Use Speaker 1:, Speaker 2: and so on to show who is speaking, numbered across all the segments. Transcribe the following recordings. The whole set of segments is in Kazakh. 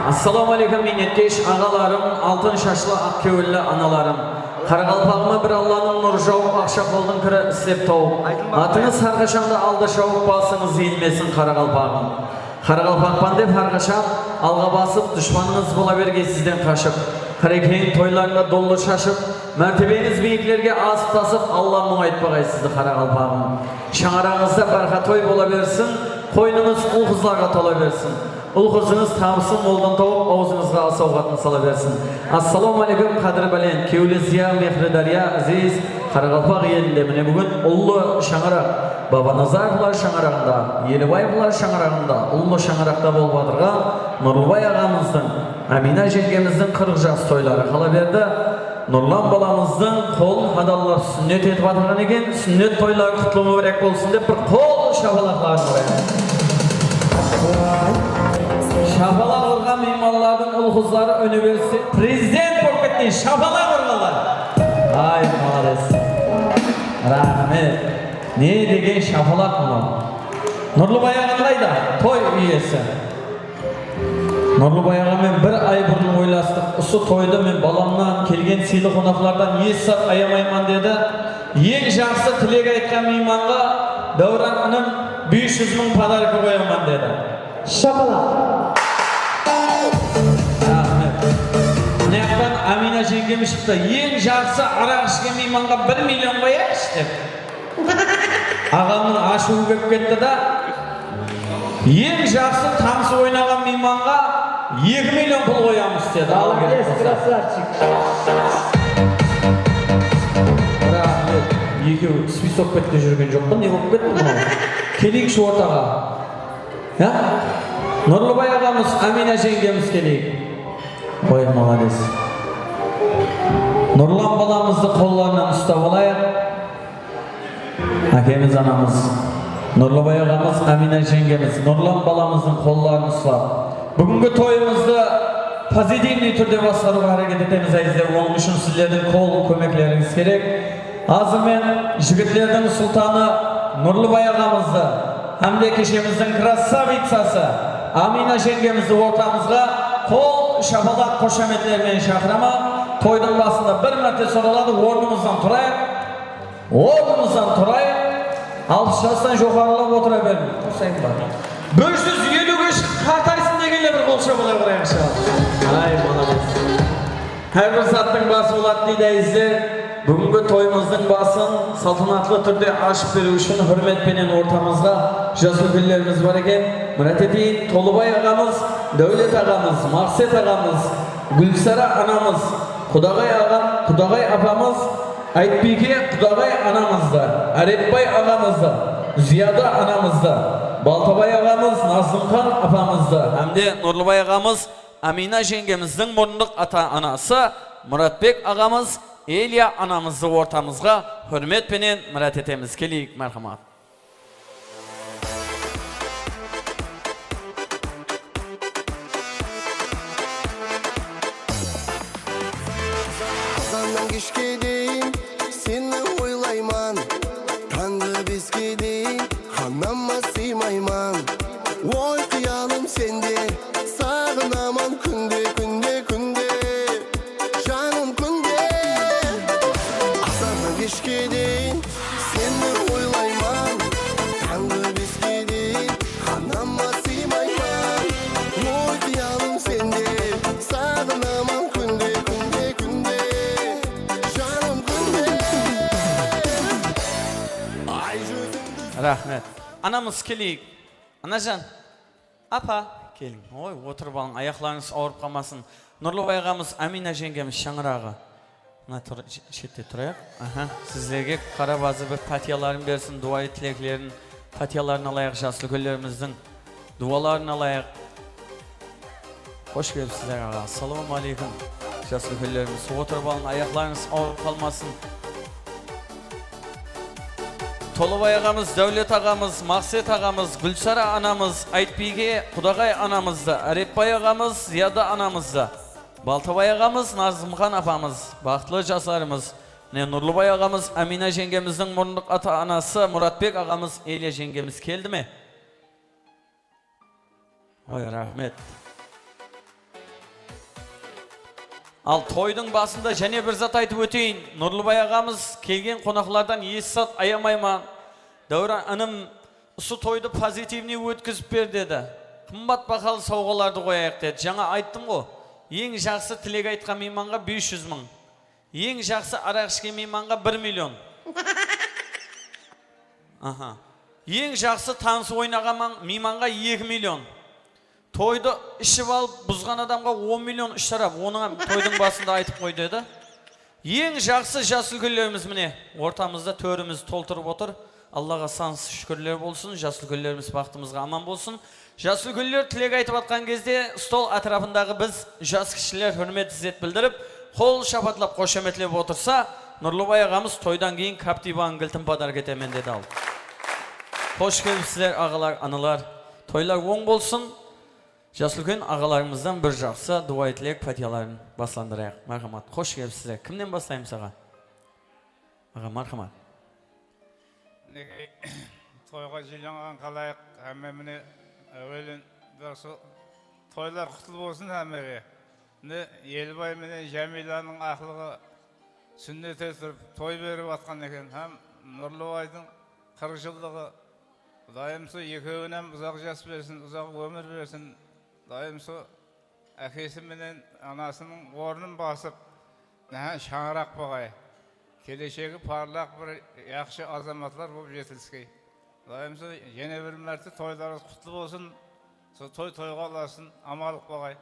Speaker 1: Assalamu alaikum minnetkeş ağalarım, altın şaşlı akkevüllü analarım. Qaraqalpağıma bir Allah'ın nuru жауып, ақша қолдың кірі істеп тауып. Атыңыз әрқашанда алда шауып, басыңыз иілмесін Қарақалпағым. Қарақалпақпан деп әрқашан алға басып, düşmanыңыз бола берге сізден қашып. Қарекең тойларында долы шашып, мәртебеңіз биіклерге асып тасып, Алла мұңайтпағай сізді Қарақалпағым. Шаңараңызда барқа той бола берсін, қойныңыз ұл-қызларға тола берсін. Ұл-қызыңыз табысын молдан тауып, аузыңызға асауғатын сала берсін. Ассаламу алейкум қадір бәлен, кеулі зия мехрі дария әзіз Қарақалпақ елінде міне бүгін ұлы шаңырақ, Бабаназарлар шаңырағында, Елібайбылар шаңырағында, ұлы шаңырақта болып отырған Нұрлыбай ағамыздың, Амина жеңгеміздің 40 жас тойлары қала берді. Нұрлан баламыздың қолын адаллар сүннет етіп атырған екен, сүннет тойлары құтылымы бірек болсын деп бір қол шапалақларын ұрайын. Şapalak ұрған мейманлардың ұл-қызлары өне берсе, президент болып кеткен шапалак ұрғанlar. Ай, молодец. Рахмет. Не деген шапалак мұны? Нұрлыбай аға қайда? Той иесі. Нұрлыбай ағамен бір ай бұрын ойластық. Осы тойды мен баламнан келген сыйлы қонақтардан естіп аямайман деді. Ең жақсы тілек айтқан мейманға Дәуран інім 500 мың подарка қояман деді.
Speaker 2: Шапалак.
Speaker 1: Амина жеңгем шықты. Ең жақсы арақ ішкен мейманға 1 миллион қояйыншы деп. Ағамның ашуы көп кетті да, ең жақсы тамсы ойнаған мейманға 2 миллион пұл қоямыз деді.
Speaker 2: Молодец, красавчик.
Speaker 1: Рахмет. Екеуі список бетте жүрген жоқ па? Не болып кетті мынау? Келейікші ортаға. Нұрлыбай ағамыз, Амина жеңгеміз келейік. Ой, молодец. Нұрлан баламызды қолларынан ұстап алайық. Әкеміз анамыз, Нұрлыбай ағамыз, Амина жеңгеміз, Нұрлан баламыздың қолларын ұстап. Бүгінгі тойымызды позитивный түрде басқаруға әрекет етеміз әйіздер. Оның үшін сіздердің қол көмеклеріңіз керек. Азымен жігітлердің сұлтаны Нұрлыбай ағамызды, әмде кешеміздің красавицасы Амина жеңгемізді ортамызға қол шапалақ қошаметлермен шақырама. Тойдың басында бір мәрте сұралады, орнымыздан тұрайық. Алпыс жастан жоғарылап отыра бермей. Тұрсайын ба. 550-ге қартайсын дегенде бір қол шапалақ ұрайықшы. Ай, молодец. Әрбір саттың басы болады дейді әйіздер. Бүгінгі тойымыздың басын салтанатлы түрде ашып беру үшін hürmetпенен ортамызға жас өкілдеріміз бар екен. Мұрат етейін, Толыбай ағамыз, Дәулет ағамыз, Мақсет ағамыз, Гүлсара анамыз, Құдағай ағам, Құдағай апамыз, Айтбике Құдағай анамызды, Әретбай ағамызды, Зияда анамызды, Балтабай ағамыз, Назымхан апамызды, әмде Нұрлыбай ағамыз, Амина жеңгеміздің мұрындық ата анасы, Мұратбек ағамыз, Элия анамызды ортамызға hürmetпенен мұрат етеміз. Келейік, мәрхамат.
Speaker 3: Azandan kешке дейін сені ойлайман, таңғы 5-ге дейін анама сыймайман. Ой, қиялым сенде, сағынаман күнде, жаным күнде. Азандан кешке дейін сені ойлайман, таңғы 5-ге дейін анама сыймайман. Ой, қиялым сенде, сағынаман күнде, жаным күнде.
Speaker 1: Рахмет. Анамыз келейік. Анажан, апа, келің. Ой, отырып алың, аяқларыңыз ауырып қалмасын. Нұрлыбай ағамыз, Амина жеңгеміз шаңырағы. Шетте тұрайық. Сіздерге қарабазы бір патияларын берсін, дуайы тілеклерін, патияларын алайық, жас үлкендеріміздің дуаларын алайық. Қош келіпсіздер аға. Ассаламу алейкум. Жас үлкендеріміз, отырып алың, аяқларыңыз ауырып қалмасын. Толыбай ағамыз, Дәулет ағамыз, Мақсет ағамыз, Гүлсара анамыз, Айтбике Құдағай анамызды, Әретбай ағамыз, Зияда анамызды, Балтабай ағамыз, Назымхан апамыз, бақытлы жастарымыз, Нұрлыбай ағамыз, Амина жеңгеміздің мұрындық ата анасы, Мұратбек ағамыз, Элия жеңгеміз келді ме? Ой, рахмет. Al toydың басында және бір зат айтып өтейін. Нұрлыбай ағамыз келген қонақлардан ес-сат аямайман. Дәуран інім осы тойды позитивный өткізіп бер деді. Қымбат бағалы сауғаларды қояйық деді. Жаңа айттым ғой. Ең жақсы тілек айтқан мейманға 500 мың. Ең жақсы арақ ішкен мейманға 1 миллион. Ең жақсы таныс ойнаған мейманға 2 миллион. Тойды ішіп алып бұзған адамға 10 миллион үштарап. Оның тойдың басында айтып қой деді. Ең жақсы жас үлгілеріміз міне. Ортамызда төріміз толтырып отыр. Аллаға сансыз шүкірлер болсын. Жас үлгілеріміз бақытымызға аман болсын. Жас үлгілер тілек айтып атқан кезде стол атырапындағы біз жас кішілер хөрмет ізет білдіріп, қол шапатлап қошеметлеп отырса, Нұрлыбай ағамыз тойдан кейін Каптибаның кілтін падар кетемен деді ал. Қош келіпсіздер ағалар, аналар. Тойлар оң болсын. Жас үлкен ағаларымыздан бір жақсы дуа тілек пәтияларын басландырайық. Мархамат. Қош келіпсіздер. Кімнен бастаймыз аға? Аға, мархамат.
Speaker 4: Тойға жиналған қалайық, әмеміне әуелін тойлар құтыл болсын әмеге. Елбай менен Жәмиланың ақылығы сүннет етіп той беріп атқан екен. Хам Нұрлыбайдың 40 жылдығы дайымсы екеуінен ұзақ жас берсін, ұзақ өмір берсін. Дайымсы әкесі менен анасының орнын басып, шаңырақ бағай. Келешегі парлақ бір яқшы азаматлар болып жетіліскей. Дайымсы ене бір мәрті тойларыз құтлы болсын, той тойға оласын, амалық бағай.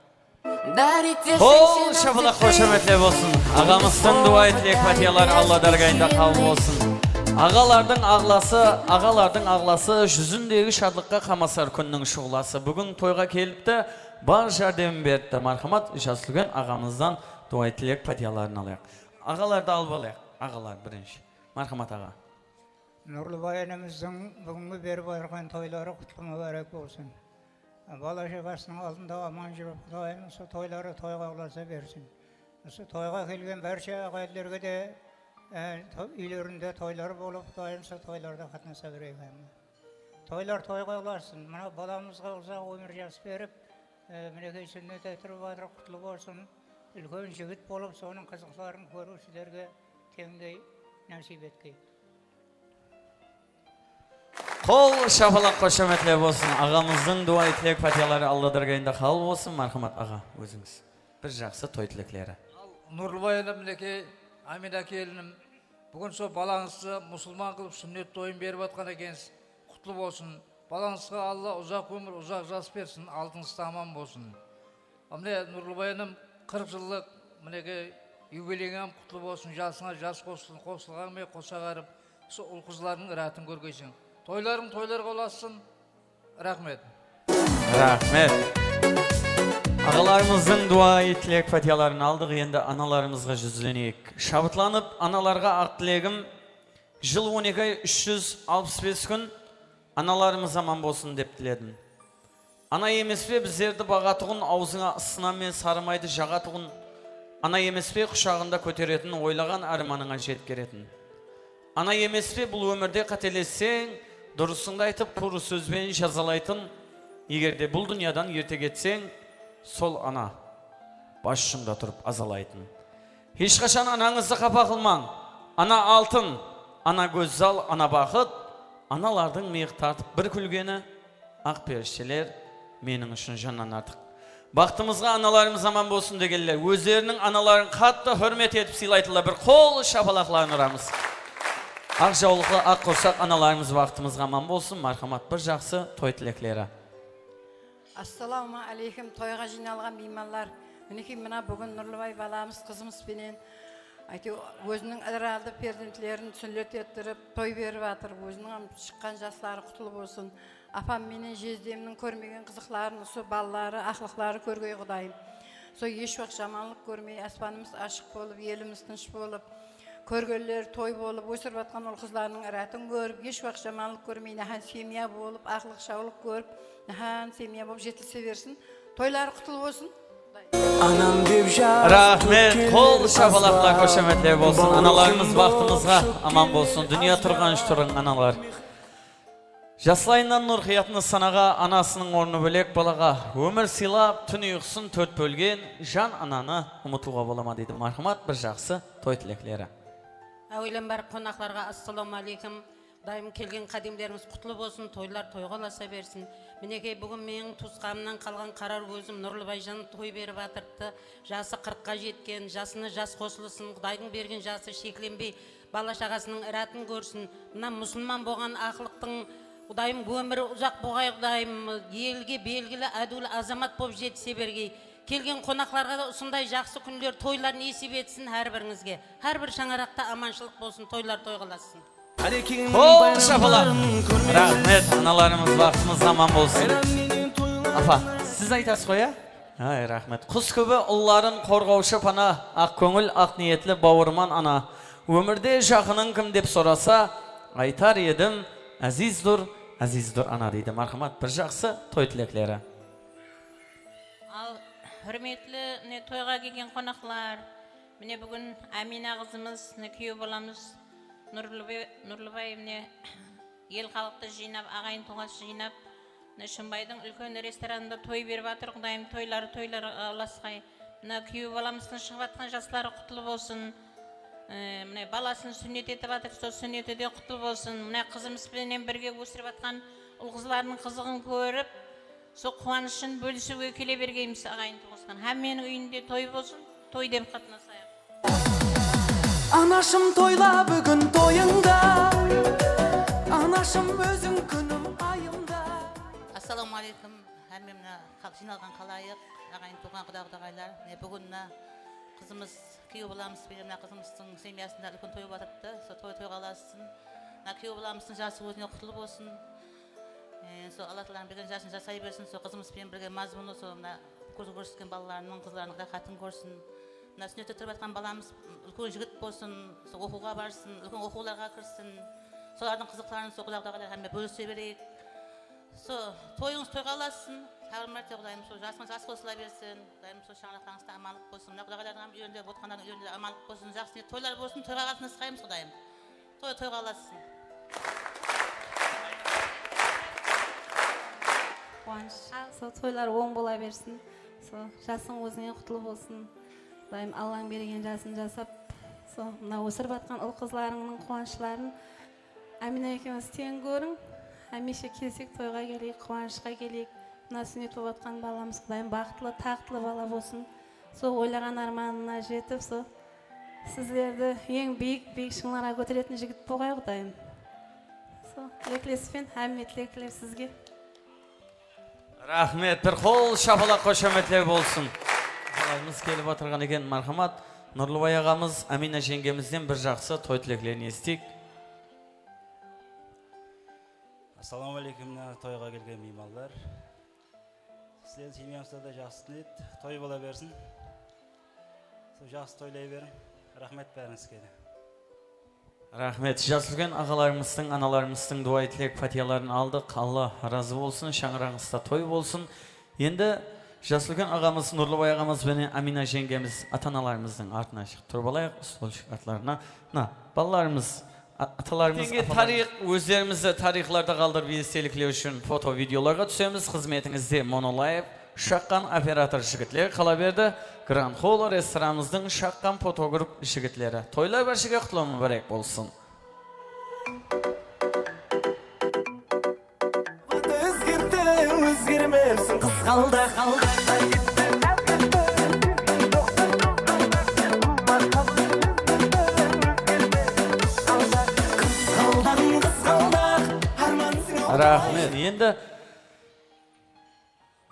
Speaker 1: Қол шапалақ қошеметле болсын. Ағамыздың дуа тілек пәтиялар Алла даргайында қабыл болсын. Ағалардың ағласы жүзіндегі шадлыққа қамасар күннің шұғыласы. Бүгін тойға келіпті, бар жәрдем берді. Мархамат, жасылген ағамыздан дуа тілек пәтияларын алайық. Ағаларды алып алайық. Ағалар бірінші. Мархамат аға.
Speaker 5: Нұрлыбай әніміздің бүгінгі беріп айырған тойлары құтлы мүбәрәк болсын. Бала шағасының алдында аман жүріп, Құдайым осы тойлары тойға ұласа берсін. Осы тойға келген бәрше ағайлерге де үйлерінде тойлар болып, Құдайым осы тойларда қатнаса берейік. Тойлар тойға ұласын. Мына баламызға ұзақ өмір жас беріп, мінекей сүннет етіріп адыр құтлы болсын. Үлкен жігіт болып, соның қызықтарын көрушілерге теңдей нәсіп еткей.
Speaker 1: Қол шапалақ қошеметле болсын. Ағамыздың дуа тілек пәтиялары Алла даргайында қабыл болсын. Мархамат аға, өзіңіз. Бір жақсы той тілеклері.
Speaker 6: Нұрлыбай әнімдеке, Амина келінім, бүгін сол балаңызды мұсылман қылып сүннет тойын беріп атқан екенсіз. Құтлы болсын. Балаңызға Алла ұзақ өмір, ұзақ жас берсін, алтыныз тамам болсын. Міне Нұрлыбай әнім 40 жылдық мінеке юбилейіңем құтлы болсын, жасыңа жас қосылсын, қосылған мен қосағарып, сол ұл қызлардың рәтін көргейсің. Тойларың тойларға оласын. Рахмет.
Speaker 1: Рахмет. Ағаларымыздың дуа тілек пәтияларын алдық, енді аналарымызға жүзленейік. Шабытланып, аналарға ақ тілегім жыл 12-365 күн аналарымыз аман болсын деп тіледім. Ана емес пе біздерді бағатұғын, аузыңа ысына мен сарымайды жағатұғын. Ана емес пе құшағында көтеретін, ойлаған арманыңа жеткеретін. Ана емес пе бұл өмірде қателессең, дұрысыңды айтып, пұры сөзбен жазалайтын. Егерде бұл дүниядан ерте кетсең, сол ана басшыңда тұрып азалайтын. Ешқашан анаңызды қапа қылмаң. Ана алтын, ана көззал, ана бақыт. Аналардың миық тартып бір күлгені, ақ періштелер менің үшін жаннан артық. Бақтымызға аналарымыз аман болсын дегенлер. Өздерінің аналарын қатты хөрмет етіп сыйлайтынlar. Bir қол шапалақларын ұрамыз. Ақ жаулықлы, ақ қосақ аналарымыз бақтымызға аман болсын. Мархамат, бір жақсы той тілеклері.
Speaker 7: Ассаламу алейкум, тойға жиналған меймандар. Мінекей мына бүгін Нұрлыбай баламыз, қызымыз пенен өзінің іралды перзентлерін сүннет еттіріп, той беріп атыр. Өзінің шыққан жастары құтылы болсын. Апам менен жездемнің көрмеген қызықларын, осы балалары, ақлықлары көргей Құдайым. Сол еш уақыт жаманлық көрмей, аспанымыз ашық болып, еліміз тыныш болып, көргелер той болып, өсіріп атқан ол қызларының рәтін көріп, еш уақыт жаманлық көрмей, нәхан семья болып, ақлық шаулық көріп, нәхан семья болып жетілсе берсін. Тойлары құтылы болсын.
Speaker 1: Рахмет, қол шапалақлар қошеметлер болсын. Аналарымыз бақтымызға аман болсын. Дүния тұрған тұрың аналар. Жаслайынан Нұр Қиятны санаға анасының орны бөлек балаға өмір сыйлап, түн ұйқысын төрт бөлген жан ананы ұмытуға болама дейді мархамат бір жақсы той тілеклері.
Speaker 8: Әуелен бар қонақларға ассаламу алейкум. Дайым келген қадимдеріміз құтлы болсын, тойлар тойға ласа берсін. Мінекей бүгін менің туысқанымнан қалған қарар көзім Нұрлыбайжан той беріп атыртты. Жасы 40-қа жеткен, жасына жас қосылсын, Құдайдың берген жасы шекленбей, бала шағасының іратын көрсін. Мына мұсылман болған ақылықтың Құдайым өмірі ұзақ болғай, Құдайым елге белгілі әділі азамат болып жетсе бергей. Келген қонақларға да осындай жақсы күндер, тойлар несіп етсін әрбіріңізге. Әрбір шаңырақта аманшылық болсын, тойлар тойғыласын.
Speaker 1: Қол шапалар. Рахмет, аналарымыз вақытымыз аман болсын. Апа, сіз айтасыз қой, Ай, рахмет. Құс көбі ұлларын қорғаушы пана, ақ көңіл, ақ ниетлі бауырман ана. Өмірде жақының кім деп сұраса, айтар едім, әзиздұр ана дейді. Мархамат, бір жақсы той тілеклері.
Speaker 9: Ал hürmetli toyға келген қонақлар, міне бүгін Амина қызымыз, күйеу баламыз Нұрлыбай ел халықты жинап, ағайын туғас жинап, Шымбайдың үлкен ресторанында той беріп атыр, Құдайым тойлары аласқай. Күйеу баламыздың шығып атқан жастары құтлы болсын. Баласын сүннет етіп атыр, сол сүннеті де құтлы болсын. Қызымызбенен бірге өсіріп атқан ұл-қызларының қызығын көріп, сол қуанышын бөлісуге келе бергейміз ағайын туғысқан. Менің үйінде той болсын, той деп қатынасайық.
Speaker 10: Анашым тойла бүгін тойыңда, анашым өзің күнім айымда.
Speaker 9: Ассаламу алейкум, әмемні жиналған қалайық, ағайын туған құда-құдағайлар. Бүгін қызымыз, күйеу баламыз берем, қызымыздың семьясында үлкен той батырды, сол той қаласын. Күйеу баламыздың жасы өзіне құтылы болсын. Сол Алла Тағаланың берген жасын жасай берсін, сол қызымызбен бірге мазмұны, сол көзі көрсеткен балаларының, қызларының да қатын көрсін. Сүннетте тұрып жатқан баламыз үлкен жігіт болсын, сол оқуға барсын, үлкен оқуларға кірсін. Солардың қызықтарын сол құда-құдағайлар әмме бөлісе берейік. Сол тойыңыз тойға аласын, тағы мәрте Құдайым сол жасыңыз жас қосыла берсін, Құдайым сол шаңырақтарыңызда амандық болсын, құдағайлардың үйінде, ботқандардың үйінде амандық болсын, жақсы тойлар болсын, тойға аласыңыз қайымыз Құдайым. Тойға аласын.
Speaker 11: Қуаныш, сол тойлар оң бола берсін, сол жасың өзіңе құтлы болсын. Құдайым Аллаң берген жасын жасап, сол мына өсіріп атқан ұл-қызларыңның қуанышларын Амина екеуміз тең көрің. Әмеше келсек тойға келейік, қуанышқа келейік. Мына сүннет болып атқан баламыз Құдайым бақытлы, тақтылы бала болсын. Сол ойлаған арманына жетіп, сол сіздерді ең биік шыңларға көтеретін жігіт болғай Құдайым. Сол тілеклеспен әмме тілеклер сізге.
Speaker 1: Рахмет, бір қол шапалақ қошаметлер болсын. Қалайымыз келіп отырған екен, мархамат. Нұрлыбай ағамыз, Амина жеңгемізден бір жақсы той тілеклерін естейік.
Speaker 12: Ассаламу алейкум, тойға келген меймандар. Сіздердің семьямызда да жақсы ниет, той бола берсін. Сол жақсы тойлай берің. Рахмет бәріңізге.
Speaker 1: Рахмет, жасылген ағаларымыздың, аналарымыздың дуа тілек фатияларын алдық. Алла разы болсын, шаңырағыңызда той болсын. Енді жасылген ағамыз, Нұрлыбай ағамыз бені Амина жеңгеміз, ата-аналарымыздың артына шығып тұрып алайық, столшық атларына. Балаларымыз, аталарымыз, тарих, өздерімізді тарихларда қалдырып естеліклеу үшін фото-видеоларға түсеміз. Қызметіңізде Монолаев, шаққан оператор жігітлер қала берді. Гранд Холл ресторанымыздың шаққан фотогруп жігітлері. Тойлар бәршіге құтлы мүбәрек болсын.
Speaker 10: Өзгермепсің қыз қалды.
Speaker 1: Рахмет. Енді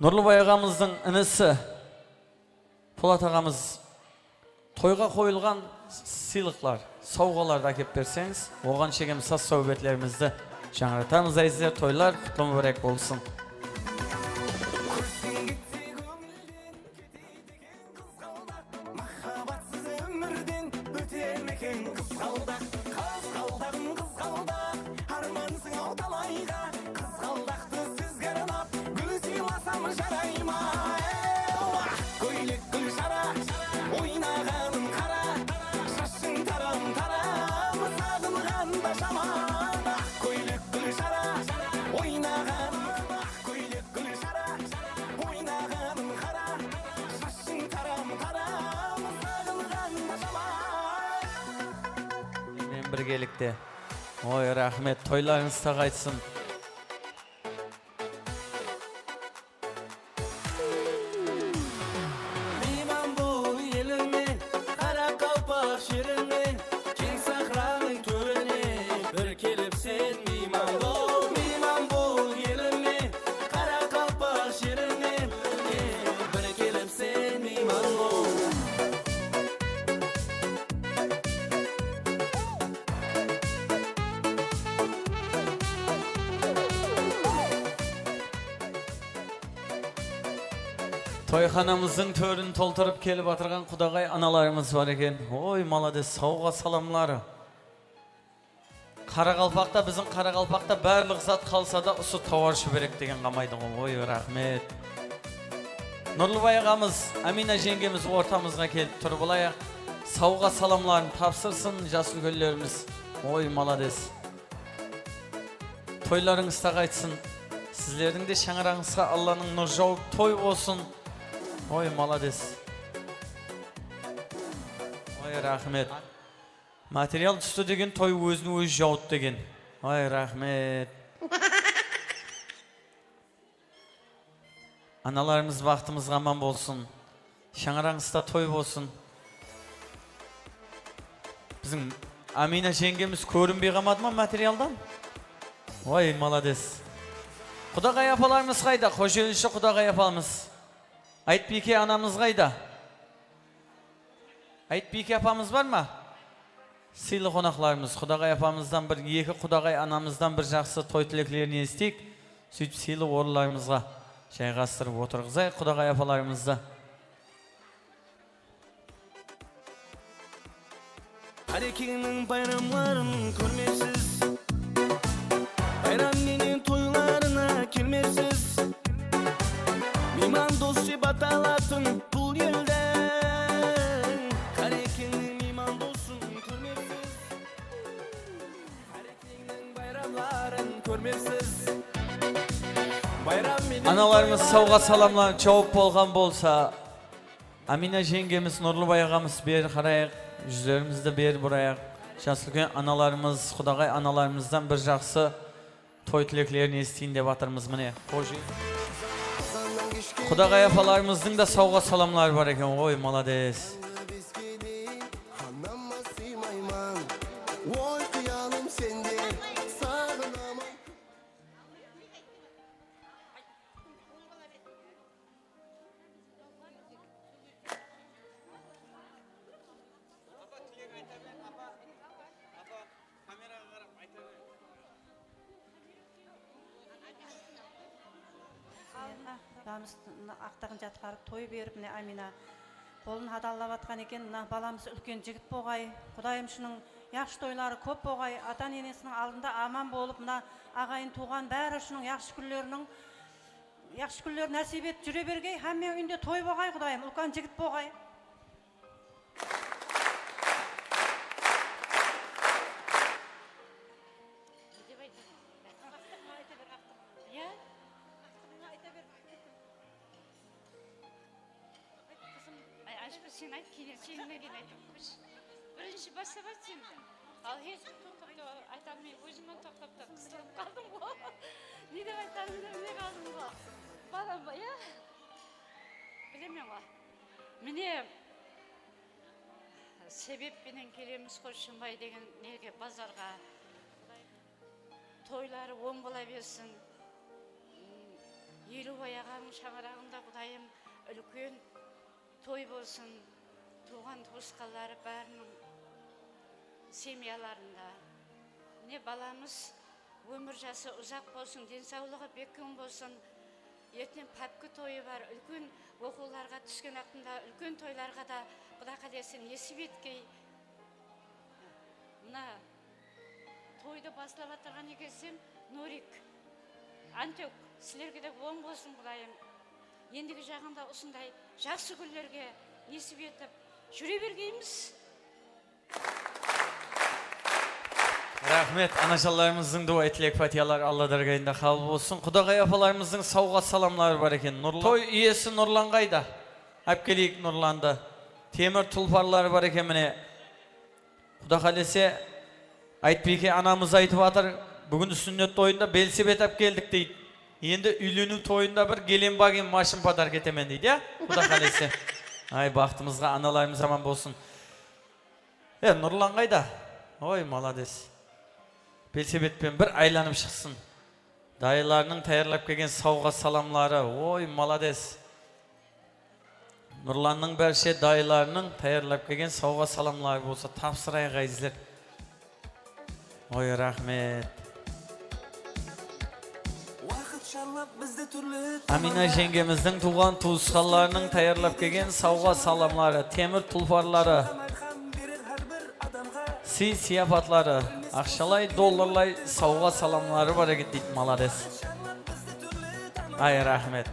Speaker 1: Нұрлыбай ағамыздың інісі Полат ағамыз тойға қойылған сыйлықтар, сауғаларды әкеп берсеңіз, оған шегеміз сас сәубетлерімізді жаңғыртамыз әйіздер, тойлар құтлы мүбәрек болсын. birgelikte. Oy rahmet, toylarınız taqaytsın.
Speaker 10: Meyman bol elini, kara kalpak şirini, keng sahranın törüne, bir kelip sen meyman bol elini, kara kalpak şirini, bir kelip sen meyman bol.
Speaker 1: Toyxanamızın törünü tolturup kelip atırgan Kudagay analarımız var eken. Oy malades, sauga salamları. Qaraqalpaqta, bizim Qaraqalpaqta bärlik zat kalsa da usu tavarşı berek degen qamaydı. Oy rahmet. Nurlubay ağamız, Amina jengemiz ortamızga kelip turib alayaq. Sauga salamlarını tapsırsın jaslı göllerimiz. Oy malades. Toylarınız taqaytsın. Sizlerдің de şаңыраңызға Allah'ın nur жауып toy olsun. Oy malades. Oy rahmet. Material düştü degen toy özünü öz жауып degen. Oy rahmet. Analarımız vaxtımız aman bolsun. Şаңыраңызda toy olsun. Bizim Amina jengemiz көрінбей қалмады ма materialdan? Oy malades. Kudagay apalarımız qayda? Hoşelişi Kudagay apamız. Aytbike anamız qayda? Aytbike apamız var mı? Sıylı konaklarımız. Kudagay apamızdan bir, iki Kudagay anamızdan bir жақсы toy tileklerini estik. Süйтіп sıylı orlarımızға жайғастырып отырғызай Kudagay apalarımızda.
Speaker 10: Harekinin bayramların görmesiz, bayram menen toylarına kelmesiz. Meyman dostu batalatın бұл елден, Harekinin meyman dostun görmesiz, Harekinin bayramların görmesiz. Bayram menen
Speaker 1: Analarımız sauga salamlarını çoğup bolgan bolsa, Amina jengemiz, Nurlubay ağamız beri qarayaq, yüzlerimizde beri burayaq. Şanslıkın analarımız, Kudagay analarımızdan bir жақсы toy tileklerini estiyin dep atırmız mine. Kudagay apalarımыздың da sauga salamlar var eken. Oy malades.
Speaker 3: Hanama sıymayman. Oy kıyalım sende, sağınamam.
Speaker 13: Balamыз ақтағын жатқарып той беріп, міне Амина қолын адаллап атқан екен. Мына баламыз үлкен жігіт болғай, Құдайым шының яқшы тойлары көп болғай, ата енесінің алдында аман болып, мына ағайын туған бәрі шының яқшы күндер нәсіп ет жүре бергей, һәмме үйінде той болғай, Құдайым үлкен жігіт болғай.
Speaker 14: Sen ayt, seninle gene aytmış. Birinci başlap ayt sen de. Al hiç toktapta aytamay, özümden toktapta kısılıp kaldım bu. Ne dep aytanımda bilmey kaldım bu. Balam ya. Bilemem va. Mine sebep menen kelemiz Koşunbay деген неге базарға. Toylары оң бола берсін. Елубай ағаның шаңырағында Құдайым үлкен той болсын, туған туысқалары бәрінің семьяларында. Не баламыз өмір жасы ұзақ болсын, денсаулығы бекем болсын. Ертең пәпкі тойы бар, үлкен оқуларға түскен ақтында, үлкен тойларға да Құда қаласын несіп еткей. Мына тойды бастап атырған екенсем, Нурик, Антек, сілерге де оң болсын Құдайым. Ендігі жағында осындай жақсы күндерге несіп етіп жүре бергейміз.
Speaker 1: Rahmet, anaşalarımızın dua etilek fatihalar Allah dargayında kabul olsun. Kudagay apalarımızın sauga salamları var eken. Toy iyesi Nurlangayda. Hepkeliyik Nurlandı. Temir tulparları var eken mine. Kuda kalesi Айтбеке anamız айтып атыр, бүгін сүннет тойында белсебет ап келдік дейді. Енді үйлену тойында бір келен баген машин падар кетемен дейді, я? Құда қалесе. Ай, бақтымызға аналарымыз аман болсын. Нұрлан қайда? Ой, молодец. Белсебетпен бір айланып шықсын. Дайыларының таярлап келген сауға саламлары. Ой, молодец. Нұрланның бәрше дайыларының таярлап келген сауға саламлары болса тапсырай ғайзілер. Ой, рахмет. Амина жеңгеміздің туған туысқанларының таярлап келген сауға саламлары, темір тұлпарлары, сияпатлары, ақшалай, долларлай сауға саламлары бар екен дейді, молодец. Ай, рахмет.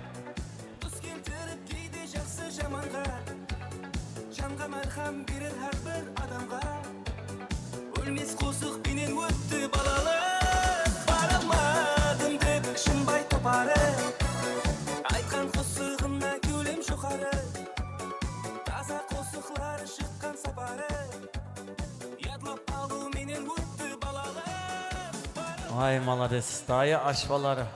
Speaker 10: Өлмес қосық бенен өтті балалы, барамадым деп шынбай топары, айтқан қосығына көлем жоғары, таза қосықлар шыққан сапары, ядлап алу менен өтті балалы.
Speaker 1: Ай, молодец. Дайы ашпалары.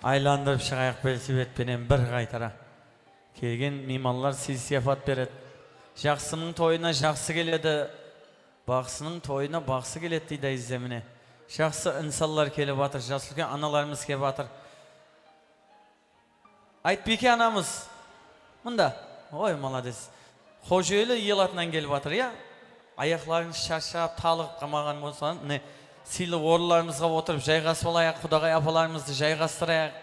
Speaker 1: Айландырып шығайық белсебетпенен бір қайтара. Келген мейманлар сияпат береді. Жақсының тойына жақсы келеді. Бақсының тойына бақсы келеді дейді айземіне. Жақсы инсанлар келіп батыр, жасы үлкен аналарымыз келіп батыр. Айтбеке анамыз. Мұнда. Ой, молодец. Қожелі елатынан келіп батыр, я? Аяқларын шаршап, талығып қамаған болсан, сыйлы орындарымызға отырып жайғасып алайық, құдағай апаларымызды жайғастырайық.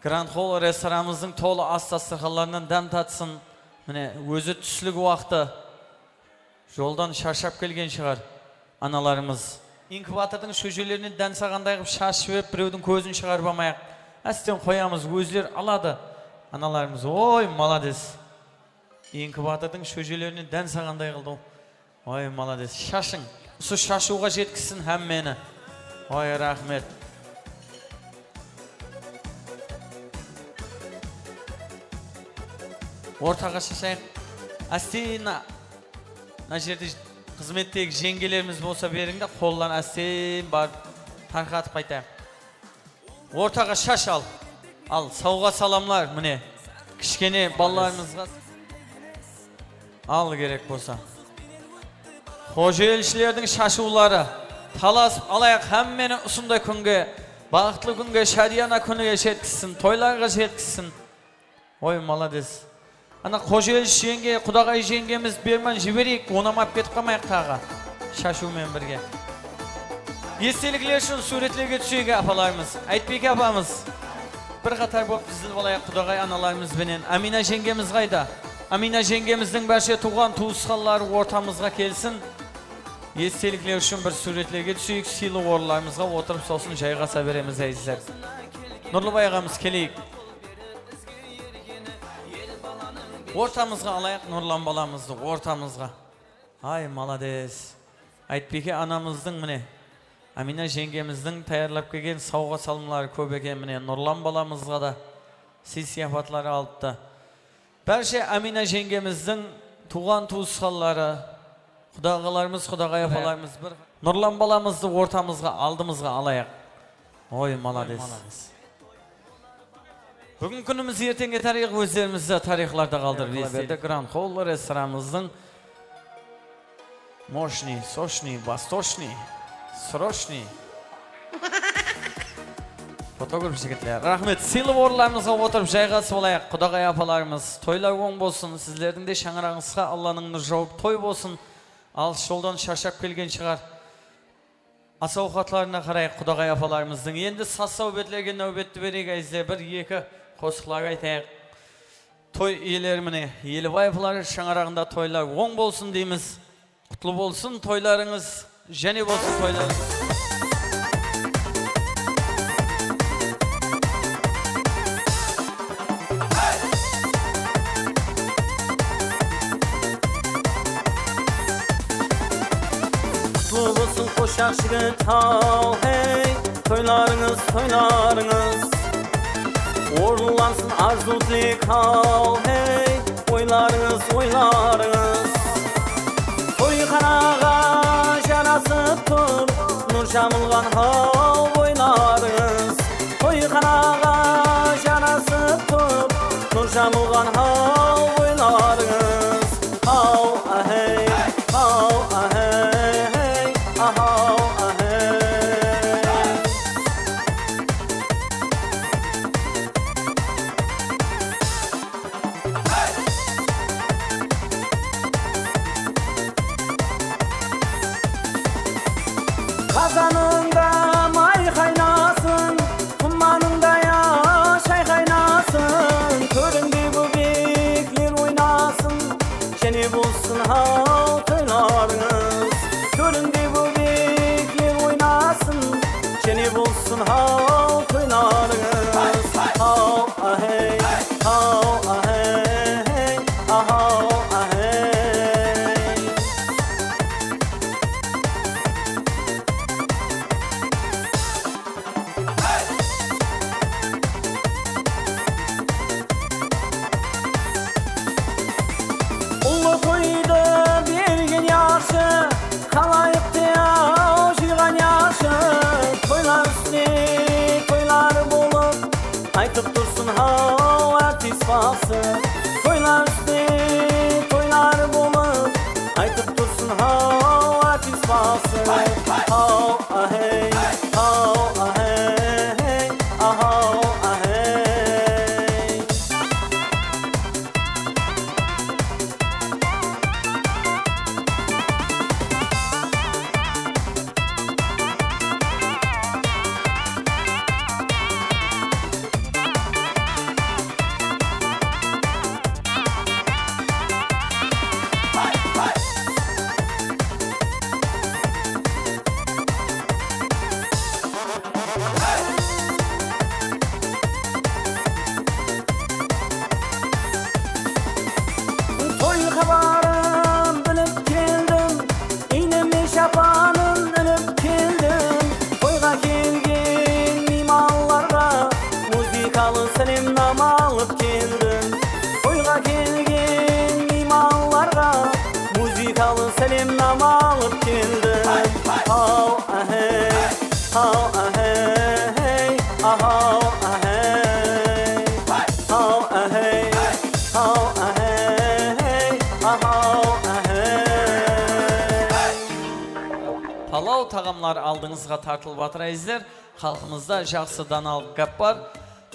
Speaker 1: Гранд Холл ресторанымыздың толы ас дастарханларынан дәм татсын. Міне, өзі түслік уақыты. Жолдан шаршап келген шығар аналарымыз. Инкубатордың шөжелерінен дән сағандай қып шашып өп, біреудің көзін шығарып алмайық. Әстен қоямыз, өзлер алады. Аналарымыз, ой, молодец. Инкубатордың шөжелерінен дән сағандай қылды. Ой, молодец. Шашың. Осы шашуға жеткісін әммені. Ой, рахмет. Ортаға шашайық. Әстейна. Мына жерде қызметтегі жеңгелеріміз болса беріңді, қолдан әстен бар тарқатып қайтайық. Ортаға шаш ал. Ал, сауға саламлар, міне. Кішкене балаларымызға ал керек болса. Қожелшілердің шашулары таласып алайық әммені ұсындай күнге, бақытлы күнге, шадияна күніге жеткісін, тойларға жеткісін. Ой, молодец. Ана қожеліш жеңге, құдағай жеңгеміз берман жіберейік, онамап кетіп қамайық тағы. Шашумен бірге. Естелікілер үшін суретлерге түсеге апаларымыз. Айтбеке апамыз. Бір қатар болып біздің болайық құдағай аналарымыз бенен. Амина жеңгеміз қайда? Амина жеңгеміздің бәрше туған туысқанлары ортамызға келсін. Естелікілер үшін бір суретлерге түсейік, сыйлы орындарымызға отырып сосын жайғаса береміз әйзілер. Нұрлыбай ағамыз келейік. Ортамызға алайық Нұрлан баламызды, ортамызға. Ай, молодец. Айтбеке анамыздың міне, Амина жеңгеміздің таярлап келген сауға салымлары көп екен міне, Нұрлан баламызға да сияпатлары алыпты. Бәрше Амина жеңгеміздің туған туысқанлары, құдағаларымыз, құдағай апаларымыз бір. Нұрлан баламызды ортамызға, алдымызға алайық. Ой, молодец. Бүгін күніміз ертеңге тарих өздерімізді тарихларда қалдырып естеді. Гранд Холл ресторанымыздың мощный, сочный, восточный, срочный. Фотограф жігітлер. Рахмет, сыйлы орындарымызға отырып жайғасып алайық. Құдағай апаларымыз, тойлар оң болсын. Сіздердің де шаңырағыңызға Алланың нұры жауып той болсын. Алыс жолдан шаршап келген шығар. Ас ауқатларына қарайық құдағай апаларымыздың. Енді сасау бетлерге нәубетті берейік әзде бір-екі қосықлар айтайық. Той иелері міне, Елібай апалар шаңырағында тойлар оң болсын дейміз. Құтлы болсын тойларыңыз, және болсын тойларыңыз.
Speaker 10: Құтлы болсын қошақ жігіт ау, hey, тойларыңыз. Орынлансын арзу тілек ау, hey, ойларыңыз. Той қанаға жара жанасып тұр, нұр жамылған хау бойларыңыз. Тойханаға жанасып тұр, нұр жамылған хау бойларыңыз. Хау ахей, хау ахей, ахау ахей. Қазаныңда май қайнасын, құманыңда шай қайнасын. Төріңде бөбектер ойнасын, және болсын хау тойларыңыз. Төріңде бөбектер ойнасын, және болсын хау тойларыңыз. Хау ахей, хау ахей, ахау ахей. Ұлы тойды берген яшы, қалайықты ау жиған яшы. Тойлар үстіне тойлар болып, айтып тұрсын хау артист басы. Тойлар үстіне тойлар болып, айтып тұрсын хау артист басы. Хау ахей, хау ахей, ахау ахей. Toy xabarım bilip keldim, iyneme şapanım ilip keldim. Toyga kelgen mimallarga muzikalı selamnama alıp keldim. Toyga kelgen mimallarga muzikalı selamnama alıp keldim. Hau ahey, hau ahey, ahau ahey. Hau ahey, hau ahey, ahau ahey.
Speaker 1: Палау тағамлар алдыңызға тартылып жатыр әйіздер. Халқымызда жақсы даналық гәп бар.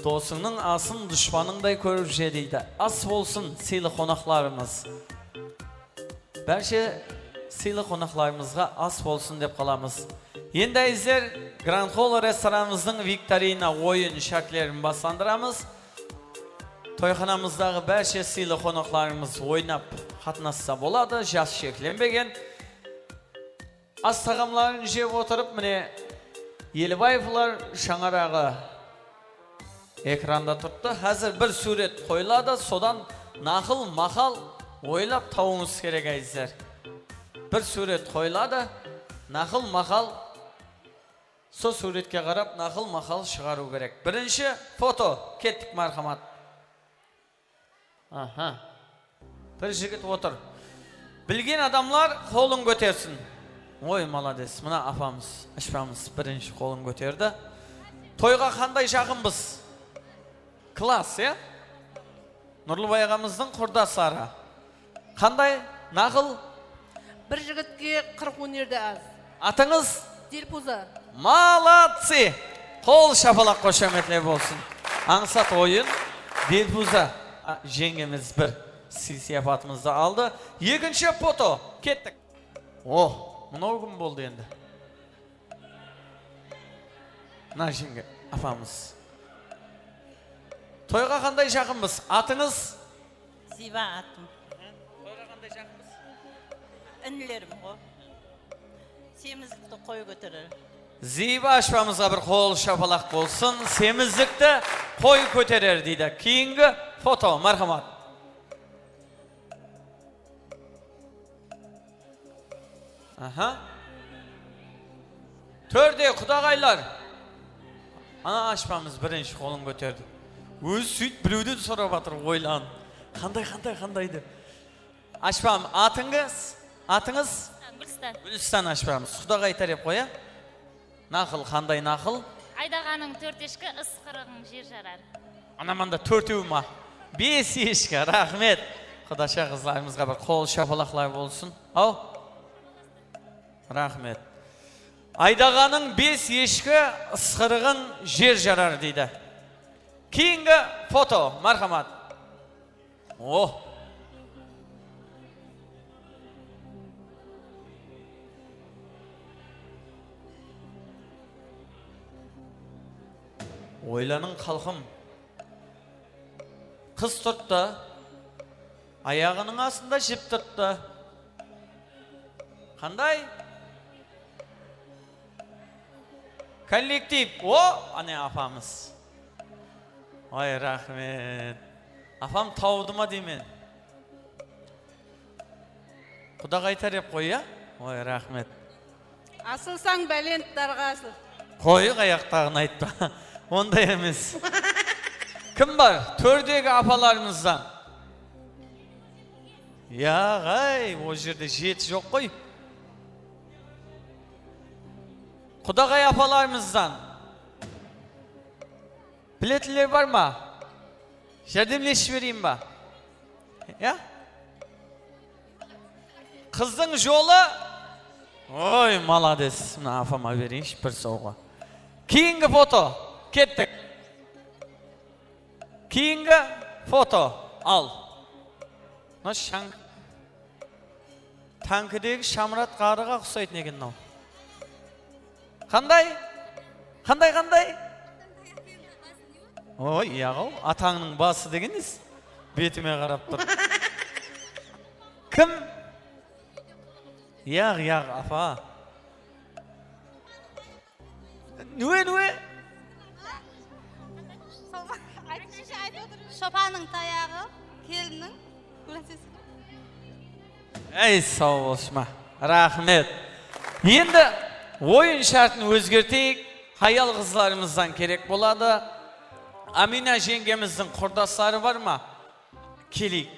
Speaker 1: Досыңның асын дұшпаныңдай көріп же дейді. Ас болсын сыйлы қонақларымыз. Бәрше сыйлы қонақларымызға ас болсын деп қаламыз. Енді әйіздер Гранд Холл ресторанымыздың викторина ойын шартлерін басандырамыз. Тойханамыздағы бәрше сыйлы қонақларымыз ойнап қатынасса болады, жас шекленбеген. Ас тағамларын жеп отырып, міне Елібаевлар шаңарағы экранда тұртты. Қазір бір сурет қойылады, содан нақыл мақал ойлап тауыңыз керек әйіздер. Бір сурет қойылады, нақыл мақал, со суретке қарап нақыл мақал шығару керек. Бірінші фото, кеттік мархамат. Бір жігіт отыр. Білген адамлар қолын көтерсін. Ой, маладес, мына апамыз, ашпамыз бірінші қолын көтерді. Тойға қандай жақынбыз? Класс, е? Нұрлыбай ағамыздың құрдастары. Қандай нақыл?
Speaker 15: Бір жігітке 40 өнерді аз.
Speaker 1: Атыңыз?
Speaker 15: Дилпуза.
Speaker 1: Молодцы! Қол шапалақ қошаметлер болсын. Аңсат ойын, Дилпуза жеңгеміз бір сияпатымызды алды. Екінші фото, кеттік. Мынау кім болды енді? Мына жеңге, апамыз. Тойға қандай жақынбыз? Атыңыз?
Speaker 9: Зиба атым.
Speaker 1: Тойға қандай жақынбыз?
Speaker 9: Інілерім ғой. Семіздікті қой көтерер.
Speaker 1: Зиба ашпамызға бір қол шапалақ болсын. Семіздікті қой көтерер дейді. Кейінгі фото, мархамат. Төрде құдағайлар. Ана ашпамыз бірінші қолын көтерді. Өз сөйт біреуден сұрап атыр ойлан. Қандай деп. Ашпам, атыңыз?
Speaker 16: Гүлстан.
Speaker 1: Гүлстан ашпамыз. Құдаға айтар еп қоя. Нақыл, қандай нақыл?
Speaker 16: Айдағаның 4 ешкі, ысқырығың жер жарар.
Speaker 1: Анаманда 4 ма? 5 ешкі, рахмет. Құдаша қызларымызға бір қол шапалақлар болсын. Ау? Рахмет. Айдағаның 5 ешкі, ысқырығың жер жарар дейді. Кейінгі фото, мархамат. О! Ойланың қалқым. Қыз тұртты. Аяғының астында жіп тұртты. Қандай? Коллектив. О, ане апамыз. Ой, рахмет. Апам тауды ма деймен? Құдаға айтар еп қой, я? Ой, рахмет.
Speaker 15: Асылсаң бәлент дарғасыл.
Speaker 1: Қой, қаяқтағын айтпа. Ондай емес. Кім бар? Төрдегі апаларымыздан. Яғай, о жерде жеті жоқ қой. Құдағай апаларымыздан. Білетілер бар ма? Жәрдемлешіп берейін ба? Я? Қыздың жолы? Ой, маладес. Мына апама берейінші бір соуға. Кейінгі фото. Кеттік. Кейінгі фото. Ал. Танкідегі Шамрат қарыға құсайтын екен нау. Қандай? Қандай? Ой, яғау, атаңның басы дегеніз бетіме қарап тұр. Кім? Яғ, апа. Нүе?
Speaker 17: Шопаның таяғы, келінің, көресіз.
Speaker 1: Әй, сау болшыма. Рахмет. Енді ойын шартын өзгертейік. Хаял қызларымыздан керек болады. Амина жеңгеміздің құрдастары бар ма? Келейік.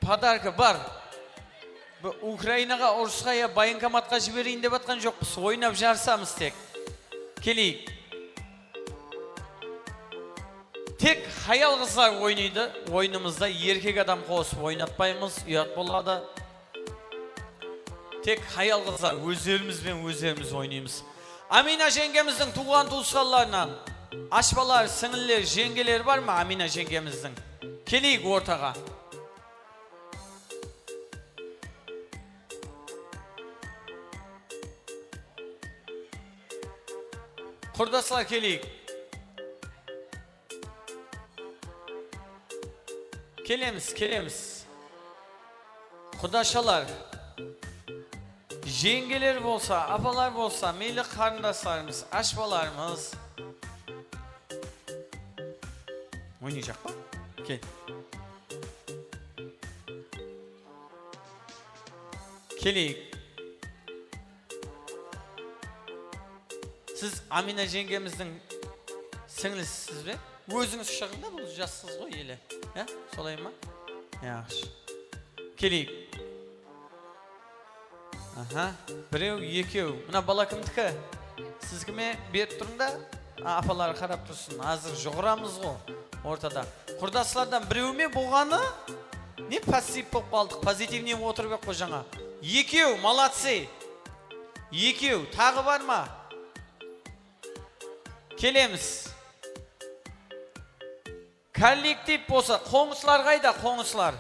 Speaker 1: Подарка бар. Украинаға ұрысқа я военкоматқа жіберейін деп атқан жоқпыз. Ойнап жарсамыз тек. Келейік. Тек хаял қызлар ойнайды. Ойнымызда еркек адам қосып ойнатпаймыз. Ұят болады. Тек хаял қызлар өздеріміз ойнаймыз. Амина жеңгеміздің туған туысқанларынан ашпалар, сіңілер, жеңгелер бар ма Амина жеңгеміздің? Келейік ортаға. Құрдасылар келейік. Келеміз. Құдашалар. Жеңгелер болса, апалар болса, мейлі қарындастарымыз, ашпаларымыз. Ойнайжақ па? Кел. Келейік. Сіз Амина жеңгеміздің сіңлісісіз бе? Өзіңіз шығында бұл жассыз ғой елі. Солай ма? Яқшы. Келейік. Біреу, екеу. Мұна бала кімдікі? Сіз кіме беріп тұрында? Апалары қарап тұрсын. Азыр жоғырамыз ғой ортада. Құрдасылардан біреу ме болғаны? Не пассив болып қалдық? Позитивнен отырып қой жаңа. Екеу, молодцы. Екеу, тағы бар ма? Келеміз. Коллектив болса, қоңыслар қайда, қоңыслар?